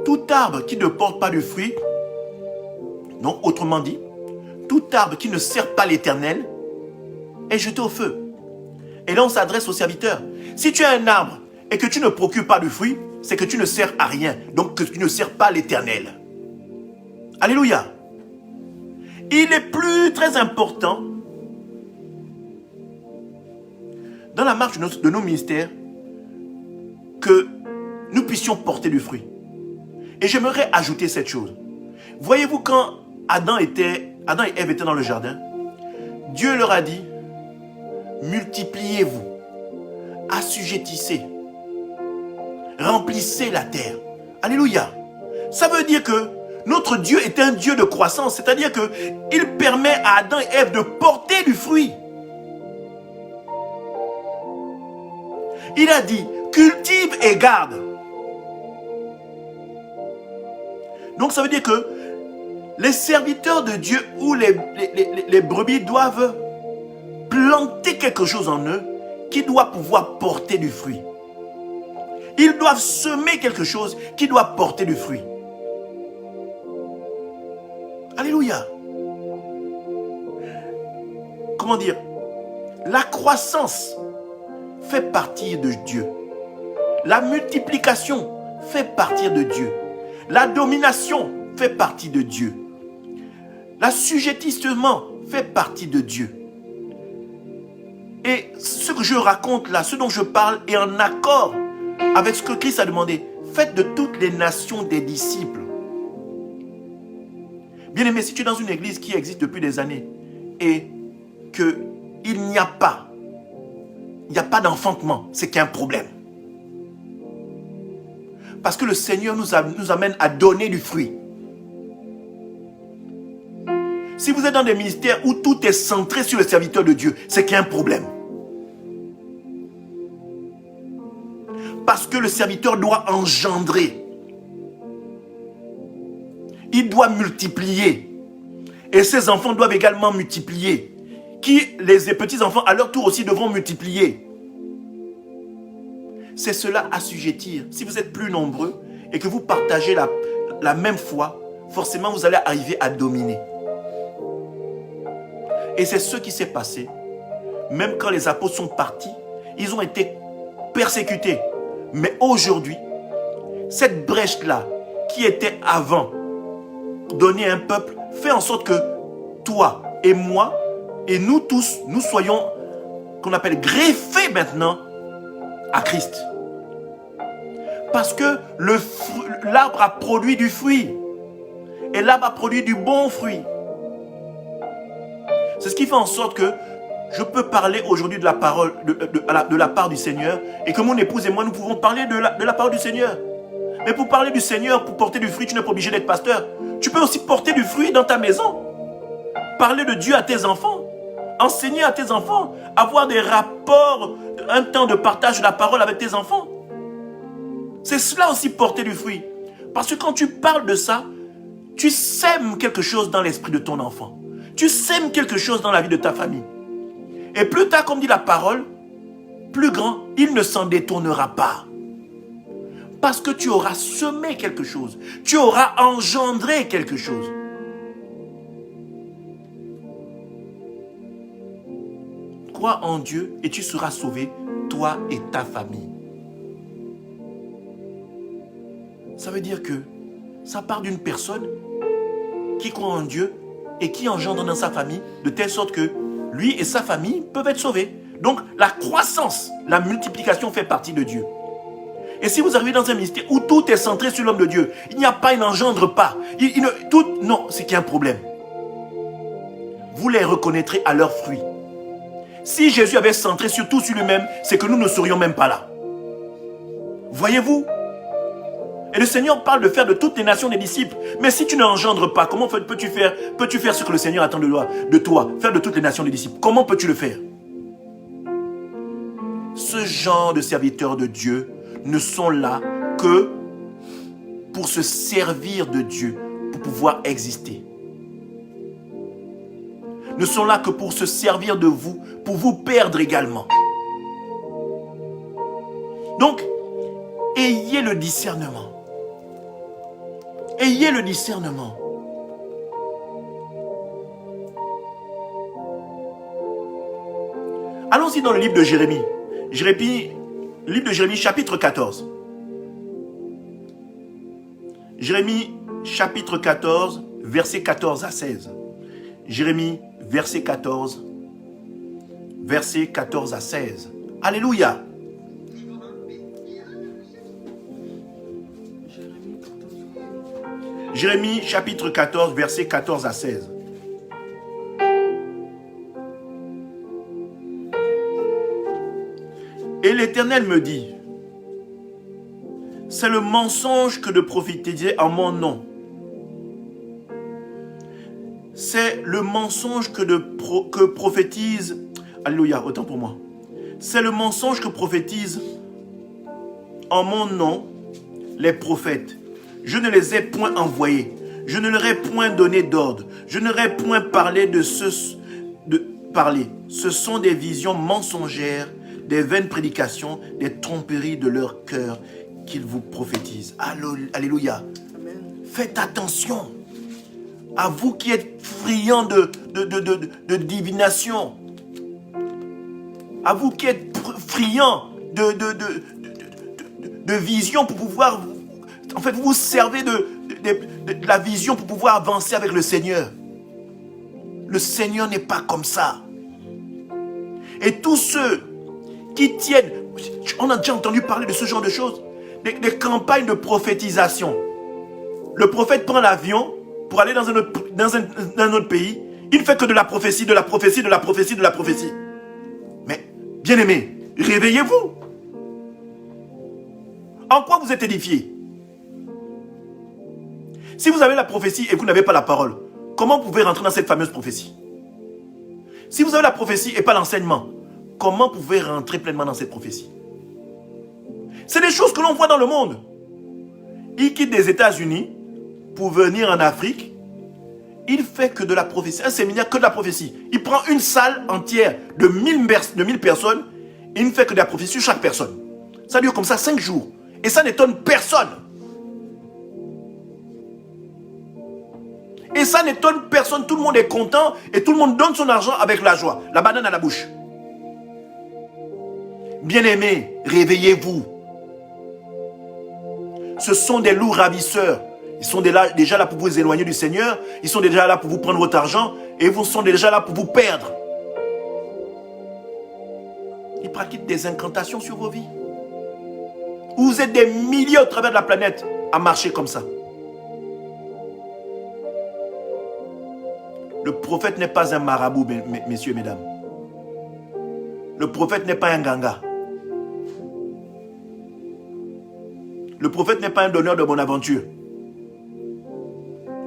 Tout arbre qui ne porte pas de fruit, donc autrement dit, tout arbre qui ne sert pas l'Éternel est jeté au feu. Et là on s'adresse aux serviteurs. Si tu as un arbre et que tu ne procures pas de fruit, c'est que tu ne sers à rien, donc que tu ne sers pas l'Éternel. Alléluia. Il est plus très important dans la marche de nos ministères que nous puissions porter du fruit. Et j'aimerais ajouter cette chose. Voyez-vous, quand Adam et Ève étaient dans le jardin, Dieu leur a dit, multipliez-vous, assujettissez, remplissez la terre. Alléluia. Ça veut dire que notre Dieu est un Dieu de croissance, c'est-à-dire qu'il permet à Adam et Ève de porter du fruit. Il a dit, cultive et garde. Donc ça veut dire que les serviteurs de Dieu ou les brebis doivent planter quelque chose en eux qui doit pouvoir porter du fruit. Ils doivent semer quelque chose qui doit porter du fruit. Alléluia. Comment dire? La croissance fait partie de Dieu. La multiplication fait partie de Dieu. La domination fait partie de Dieu. L'assujettissement fait partie de Dieu. Et ce que je raconte là, ce dont je parle est en accord avec ce que Christ a demandé. Faites de toutes les nations des disciples. Bien-aimé, si tu es dans une église qui existe depuis des années et qu'il n'y a pas d'enfantement, c'est qu'il y a un problème. Parce que le Seigneur nous amène à donner du fruit. Si vous êtes dans des ministères où tout est centré sur le serviteur de Dieu, c'est qu'il y a un problème. Parce que le serviteur doit engendrer. Il doit multiplier. Et ses enfants doivent également multiplier. Les petits-enfants, à leur tour aussi, devront multiplier. C'est cela assujettir. Si vous êtes plus nombreux et que vous partagez la même foi, forcément vous allez arriver à dominer. Et c'est ce qui s'est passé. Même quand les apôtres sont partis, ils ont été persécutés. Mais aujourd'hui, cette brèche-là, qui était avant donnée à un peuple, fait en sorte que toi et moi, et nous tous, nous soyons, qu'on appelle greffés maintenant, à Christ. Parce que l'arbre a produit du fruit. Et l'arbre a produit du bon fruit. C'est ce qui fait en sorte que je peux parler aujourd'hui de la parole, de la part du Seigneur, et que mon épouse et moi, nous pouvons parler de la parole du Seigneur. Mais pour parler du Seigneur, pour porter du fruit, tu n'es pas obligé d'être pasteur. Tu peux aussi porter du fruit dans ta maison. Parler de Dieu à tes enfants. Enseigner à tes enfants. Avoir des rapports, un temps de partage de la parole avec tes enfants. C'est cela aussi porter du fruit. Parce que quand tu parles de ça, tu sèmes quelque chose dans l'esprit de ton enfant. Tu sèmes quelque chose dans la vie de ta famille. Et plus tard, comme dit la parole, plus grand, il ne s'en détournera pas. Parce que tu auras semé quelque chose. Tu auras engendré quelque chose. Crois en Dieu et tu seras sauvé, toi et ta famille. Ça veut dire que ça part d'une personne qui croit en Dieu et qui engendre dans sa famille de telle sorte que lui et sa famille peuvent être sauvés. Donc la croissance, la multiplication fait partie de Dieu. Et si vous arrivez dans un ministère où tout est centré sur l'homme de Dieu, il n'y a pas, il n'engendre pas. Non, c'est qu'il y a un problème. Vous les reconnaîtrez à leurs fruits. Si Jésus avait centré surtout sur lui-même, c'est que nous ne serions même pas là. Voyez-vous? Et le Seigneur parle de faire de toutes les nations des disciples. Mais si tu n'engendres pas, comment peux-tu faire ce que le Seigneur attend de toi? Faire de toutes les nations des disciples. Comment peux-tu le faire? Ce genre de serviteurs de Dieu ne sont là que pour se servir de Dieu, pour pouvoir exister. Ne sont là que pour se servir de vous, pour vous perdre également. Donc, ayez le discernement. Ayez le discernement. Allons-y dans le livre de Jérémie. Livre de Jérémie, chapitre 14. Jérémie, chapitre 14, versets 14 à 16. Jérémie, verset 14, versets 14 à 16. Alléluia. Jérémie, chapitre 14, versets 14 à 16. Et l'Éternel me dit, c'est le mensonge que de prophétiser en mon nom. C'est le mensonge que prophétise, alléluia, autant pour moi. C'est le mensonge que prophétisent en mon nom les prophètes. Je ne les ai point envoyés. Je ne leur ai point donné d'ordre. Je ne leur ai point parlé parler. Ce sont des visions mensongères, des vaines prédications, des tromperies de leur cœur qu'ils vous prophétisent. Alléluia. Amen. Faites attention. À vous qui êtes friands de divination. À vous qui êtes friands de vision pour pouvoir... En fait, vous vous servez de la vision pour pouvoir avancer avec le Seigneur. Le Seigneur n'est pas comme ça. Et tous ceux qui tiennent... On a déjà entendu parler de ce genre de choses. Des campagnes de prophétisation. Le prophète prend l'avion pour aller dans un autre pays. Il ne fait que de la prophétie, de la prophétie, de la prophétie, de la prophétie. Mais, bien-aimés, réveillez-vous. En quoi vous êtes édifiés? Si vous avez la prophétie et vous n'avez pas la parole, comment vous pouvez rentrer dans cette fameuse prophétie? Si vous avez la prophétie et pas l'enseignement, comment vous pouvez rentrer pleinement dans cette prophétie? C'est des choses que l'on voit dans le monde. Il quitte des États-Unis pour venir en Afrique. Il fait que de la prophétie, un séminaire que de la prophétie. Il prend une salle entière de 1000 personnes et il ne fait que de la prophétie sur chaque personne. Ça dure comme ça 5 jours. Et ça n'étonne personne. Et ça n'étonne personne, tout le monde est content et tout le monde donne son argent avec la joie. La banane à la bouche. Bien-aimés, réveillez-vous. Ce sont des loups ravisseurs. Ils sont déjà là pour vous éloigner du Seigneur. Ils sont déjà là pour vous prendre votre argent. Et ils sont déjà là pour vous perdre. Ils pratiquent des incantations sur vos vies. Vous êtes des milliers au travers de la planète à marcher comme ça. Le prophète n'est pas un marabout, messieurs et mesdames. Le prophète n'est pas un ganga. Le prophète n'est pas un donneur de bonne aventure.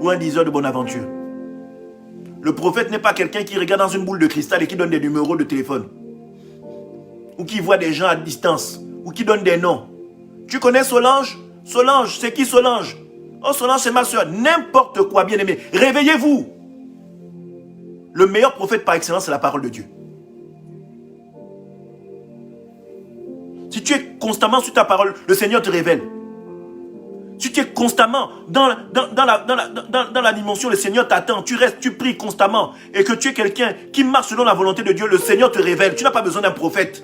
Ou un diseur de bonne aventure. Le prophète n'est pas quelqu'un qui regarde dans une boule de cristal et qui donne des numéros de téléphone. Ou qui voit des gens à distance. Ou qui donne des noms. Tu connais Solange? Solange, c'est qui Solange? Oh, Solange, c'est ma soeur. N'importe quoi, bien-aimé. Réveillez-vous. Le meilleur prophète par excellence, c'est la parole de Dieu. Si tu es constamment sur ta parole, le Seigneur te révèle. Si tu es constamment dans la dimension, le Seigneur t'attend. Tu restes, tu pries constamment. Et que tu es quelqu'un qui marche selon la volonté de Dieu, le Seigneur te révèle. Tu n'as pas besoin d'un prophète.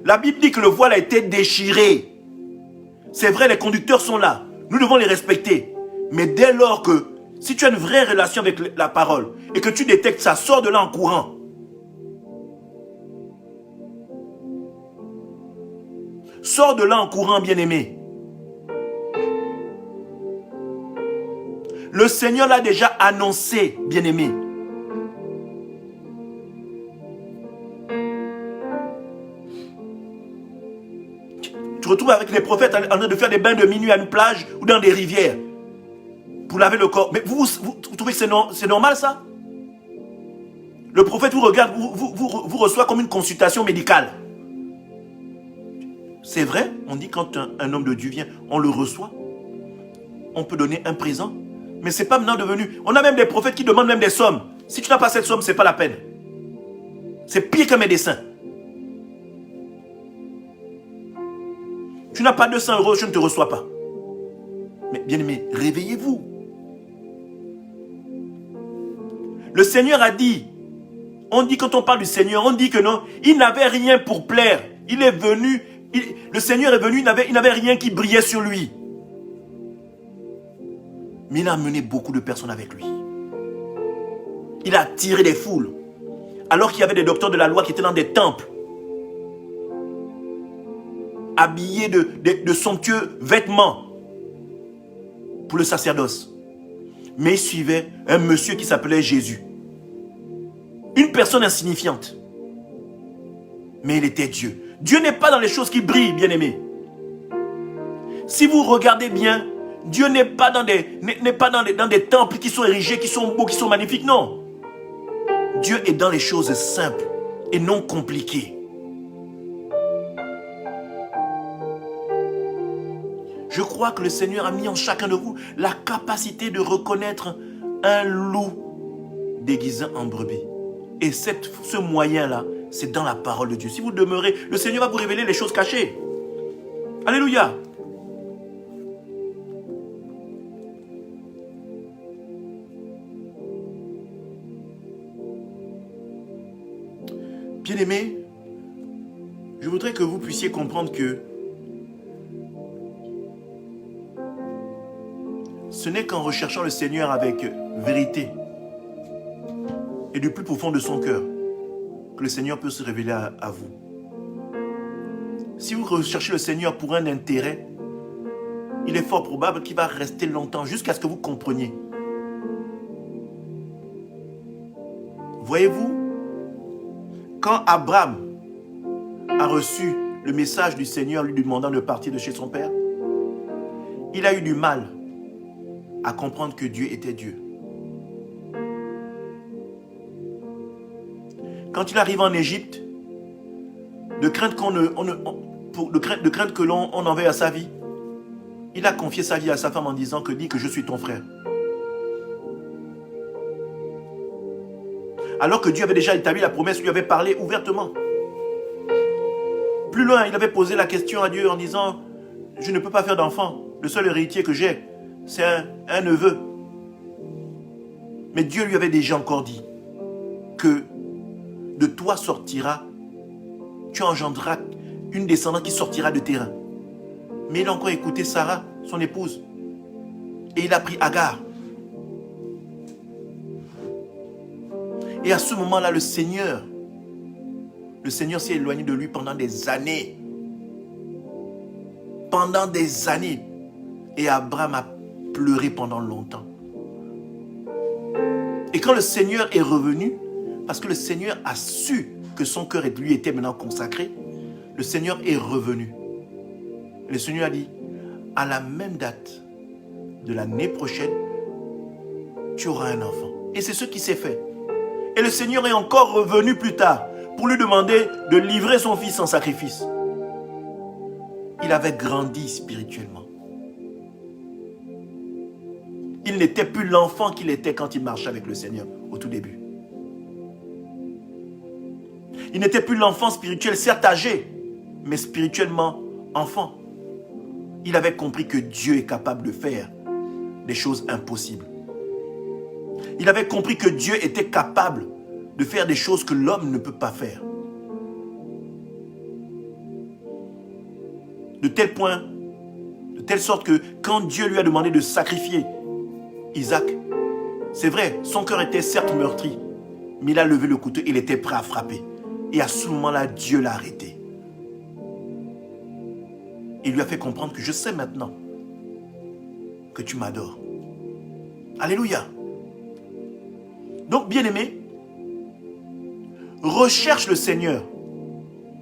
La Bible dit que le voile a été déchiré. C'est vrai, les conducteurs sont là. Nous devons les respecter. Mais dès lors que, si tu as une vraie relation avec la parole et que tu détectes ça, sors de là en courant. Sors de là en courant, bien-aimé. Le Seigneur l'a déjà annoncé, bien-aimé. Tu te retrouves avec les prophètes en train de faire des bains de minuit à une plage ou dans des rivières pour laver le corps. Mais vous trouvez que c'est normal ça? Le prophète vous regarde, vous reçoit comme une consultation médicale. C'est vrai, on dit quand un homme de Dieu vient, on le reçoit. On peut donner un présent. Mais ce n'est pas maintenant devenu... On a même des prophètes qui demandent même des sommes. Si tu n'as pas cette somme, ce n'est pas la peine. C'est pire qu'un médecin. Tu n'as pas 200 €, je ne te reçois pas. Mais bien aimé, réveillez-vous. Le Seigneur a dit, on dit quand on parle du Seigneur, on dit que non, il n'avait rien pour plaire. Il est venu, le Seigneur est venu, il n'avait rien qui brillait sur lui. Mais il a amené beaucoup de personnes avec lui. Il a attiré des foules. Alors qu'il y avait des docteurs de la loi qui étaient dans des temples. Habillés de somptueux vêtements. Pour le sacerdoce. Mais il suivait un monsieur qui s'appelait Jésus. Une personne insignifiante. Mais il était Dieu. Dieu n'est pas dans les choses qui brillent, bien-aimés. Si vous regardez bien, Dieu n'est pas dans des temples qui sont érigés, qui sont beaux, qui sont magnifiques. Non. Dieu est dans les choses simples et non compliquées. Je crois que le Seigneur a mis en chacun de vous la capacité de reconnaître un loup déguisé en brebis. Et ce moyen-là, c'est dans la parole de Dieu. Si vous demeurez, le Seigneur va vous révéler les choses cachées. Alléluia. Bien-aimés, je voudrais que vous puissiez comprendre que ce n'est qu'en recherchant le Seigneur avec vérité et du plus profond de son cœur que le Seigneur peut se révéler à vous. Si vous recherchez le Seigneur pour un intérêt, il est fort probable qu'il va rester longtemps jusqu'à ce que vous compreniez. Voyez-vous, quand Abraham a reçu le message du Seigneur lui demandant de partir de chez son père, il a eu du mal à comprendre que Dieu était Dieu. Quand il arrive en Égypte, de crainte que l'on envers à sa vie, il a confié sa vie à sa femme en disant que dis que je suis ton frère. Alors que Dieu avait déjà établi la promesse, lui avait parlé ouvertement. Plus loin, il avait posé la question à Dieu en disant, je ne peux pas faire d'enfant. Le seul héritier que j'ai, c'est un neveu. Mais Dieu lui avait déjà encore dit que de toi sortira, tu engendreras une descendante qui sortira de tes reins. Mais il a encore écouté Sarah, son épouse. Et il a pris Agar. Et à ce moment-là, le Seigneur s'est éloigné de lui pendant des années. Pendant des années. Et Abraham a pleuré pendant longtemps. Et quand le Seigneur est revenu, parce que le Seigneur a su que son cœur lui était maintenant consacré, le Seigneur est revenu. Le Seigneur a dit, à la même date de l'année prochaine, tu auras un enfant. Et c'est ce qui s'est fait. Et le Seigneur est encore revenu plus tard pour lui demander de livrer son fils en sacrifice. Il avait grandi spirituellement. Il n'était plus l'enfant qu'il était quand il marchait avec le Seigneur au tout début. Il n'était plus l'enfant spirituel, certes âgé, mais spirituellement enfant. Il avait compris que Dieu est capable de faire des choses impossibles. Il avait compris que Dieu était capable de faire des choses que l'homme ne peut pas faire. De tel point, de telle sorte que quand Dieu lui a demandé de sacrifier Isaac, c'est vrai, son cœur était certes meurtri, mais il a levé le couteau, il était prêt à frapper. Et à ce moment-là, Dieu l'a arrêté. Il lui a fait comprendre que je sais maintenant que tu m'adores. Alléluia. Donc, bien-aimé, recherche le Seigneur.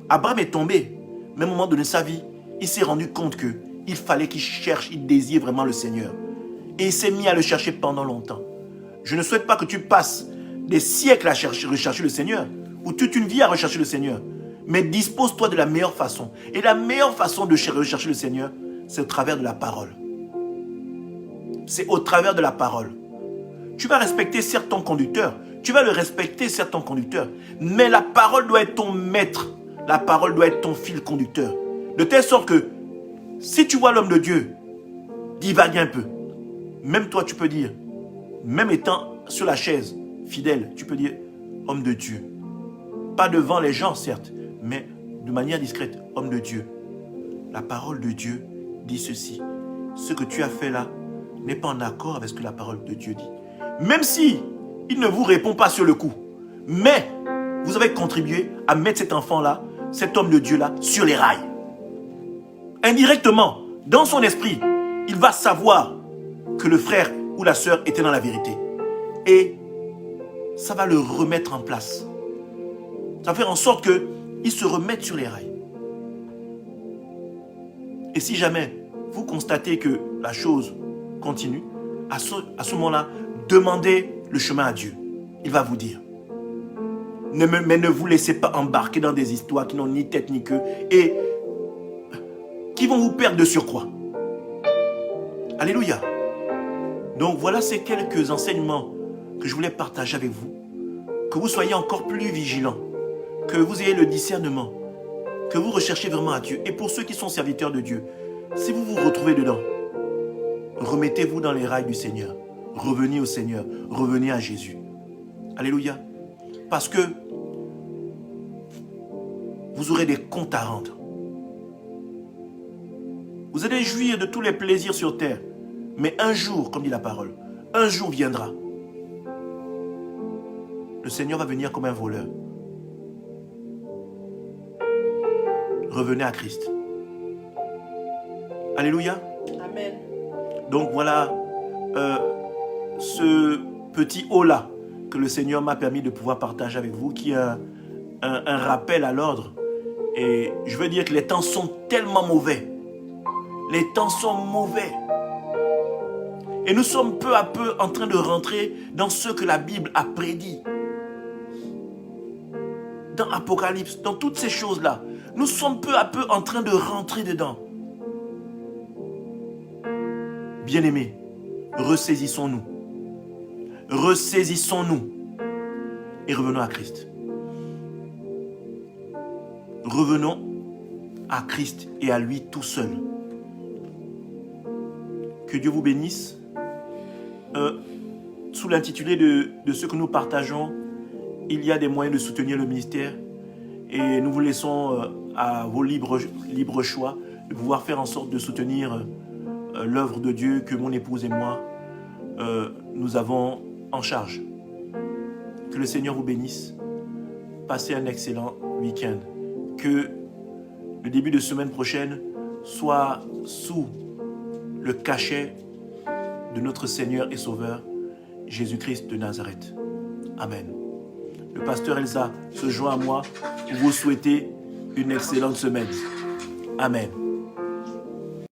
Abraham est tombé, mais à un moment donné de sa vie, il s'est rendu compte qu'il fallait qu'il cherche, il désire vraiment le Seigneur. Et il s'est mis à le chercher pendant longtemps. Je ne souhaite pas que tu passes des siècles à rechercher le Seigneur, ou toute une vie à rechercher le Seigneur. Mais dispose-toi de la meilleure façon. Et la meilleure façon de rechercher le Seigneur, c'est au travers de la parole. C'est au travers de la parole. Tu vas respecter certes ton conducteur. Tu vas le respecter certes ton conducteur. Mais la parole doit être ton maître. La parole doit être ton fil conducteur. De telle sorte que, si tu vois l'homme de Dieu divaguer un peu, même toi tu peux dire, même étant sur la chaise, fidèle, tu peux dire, homme de Dieu. Pas devant les gens certes, mais de manière discrète, homme de Dieu. La parole de Dieu dit ceci. Ce que tu as fait là n'est pas en accord avec ce que la parole de Dieu dit. Même si il ne vous répond pas sur le coup, mais vous avez contribué à mettre cet enfant-là, cet homme de Dieu-là, sur les rails. Indirectement, dans son esprit, il va savoir que le frère ou la sœur était dans la vérité. Et ça va le remettre en place. Ça va faire en sorte qu'il se remette sur les rails. Et si jamais vous constatez que la chose continue, à ce moment-là, demandez le chemin à Dieu. Il va vous dire. Mais ne vous laissez pas embarquer dans des histoires qui n'ont ni tête ni queue et qui vont vous perdre de surcroît. Alléluia. Donc voilà ces quelques enseignements que je voulais partager avec vous. Que vous soyez encore plus vigilants. Que vous ayez le discernement. Que vous recherchiez vraiment à Dieu. Et pour ceux qui sont serviteurs de Dieu, si vous vous retrouvez dedans, remettez-vous dans les rails du Seigneur. Revenez au Seigneur. Revenez à Jésus. Alléluia. Parce que vous aurez des comptes à rendre. Vous allez jouir de tous les plaisirs sur terre. Mais un jour, comme dit la parole, un jour viendra. Le Seigneur va venir comme un voleur. Revenez à Christ. Alléluia. Amen. Donc voilà ce petit haut-là que le Seigneur m'a permis de pouvoir partager avec vous, qui est un rappel à l'ordre. Et je veux dire que les temps sont tellement mauvais. Les temps sont mauvais. Et nous sommes peu à peu en train de rentrer dans ce que la Bible a prédit. Dans Apocalypse, dans toutes ces choses-là. Nous sommes peu à peu en train de rentrer dedans. Bien-aimés, ressaisissons-nous. Ressaisissons-nous. Et revenons à Christ. Revenons à Christ et à lui tout seul. Que Dieu vous bénisse. sous l'intitulé de ce que nous partageons, il y a des moyens de soutenir le ministère et nous vous laissons à vos libres choix de pouvoir faire en sorte de soutenir l'œuvre de Dieu que mon épouse et moi, nous avons en charge. Que le Seigneur vous bénisse. Passez un excellent week-end. Que le début de semaine prochaine soit sous le cachet de notre Seigneur et Sauveur, Jésus-Christ de Nazareth. Amen. Le pasteur Elsa se joint à moi pour vous souhaiter une excellente semaine. Amen.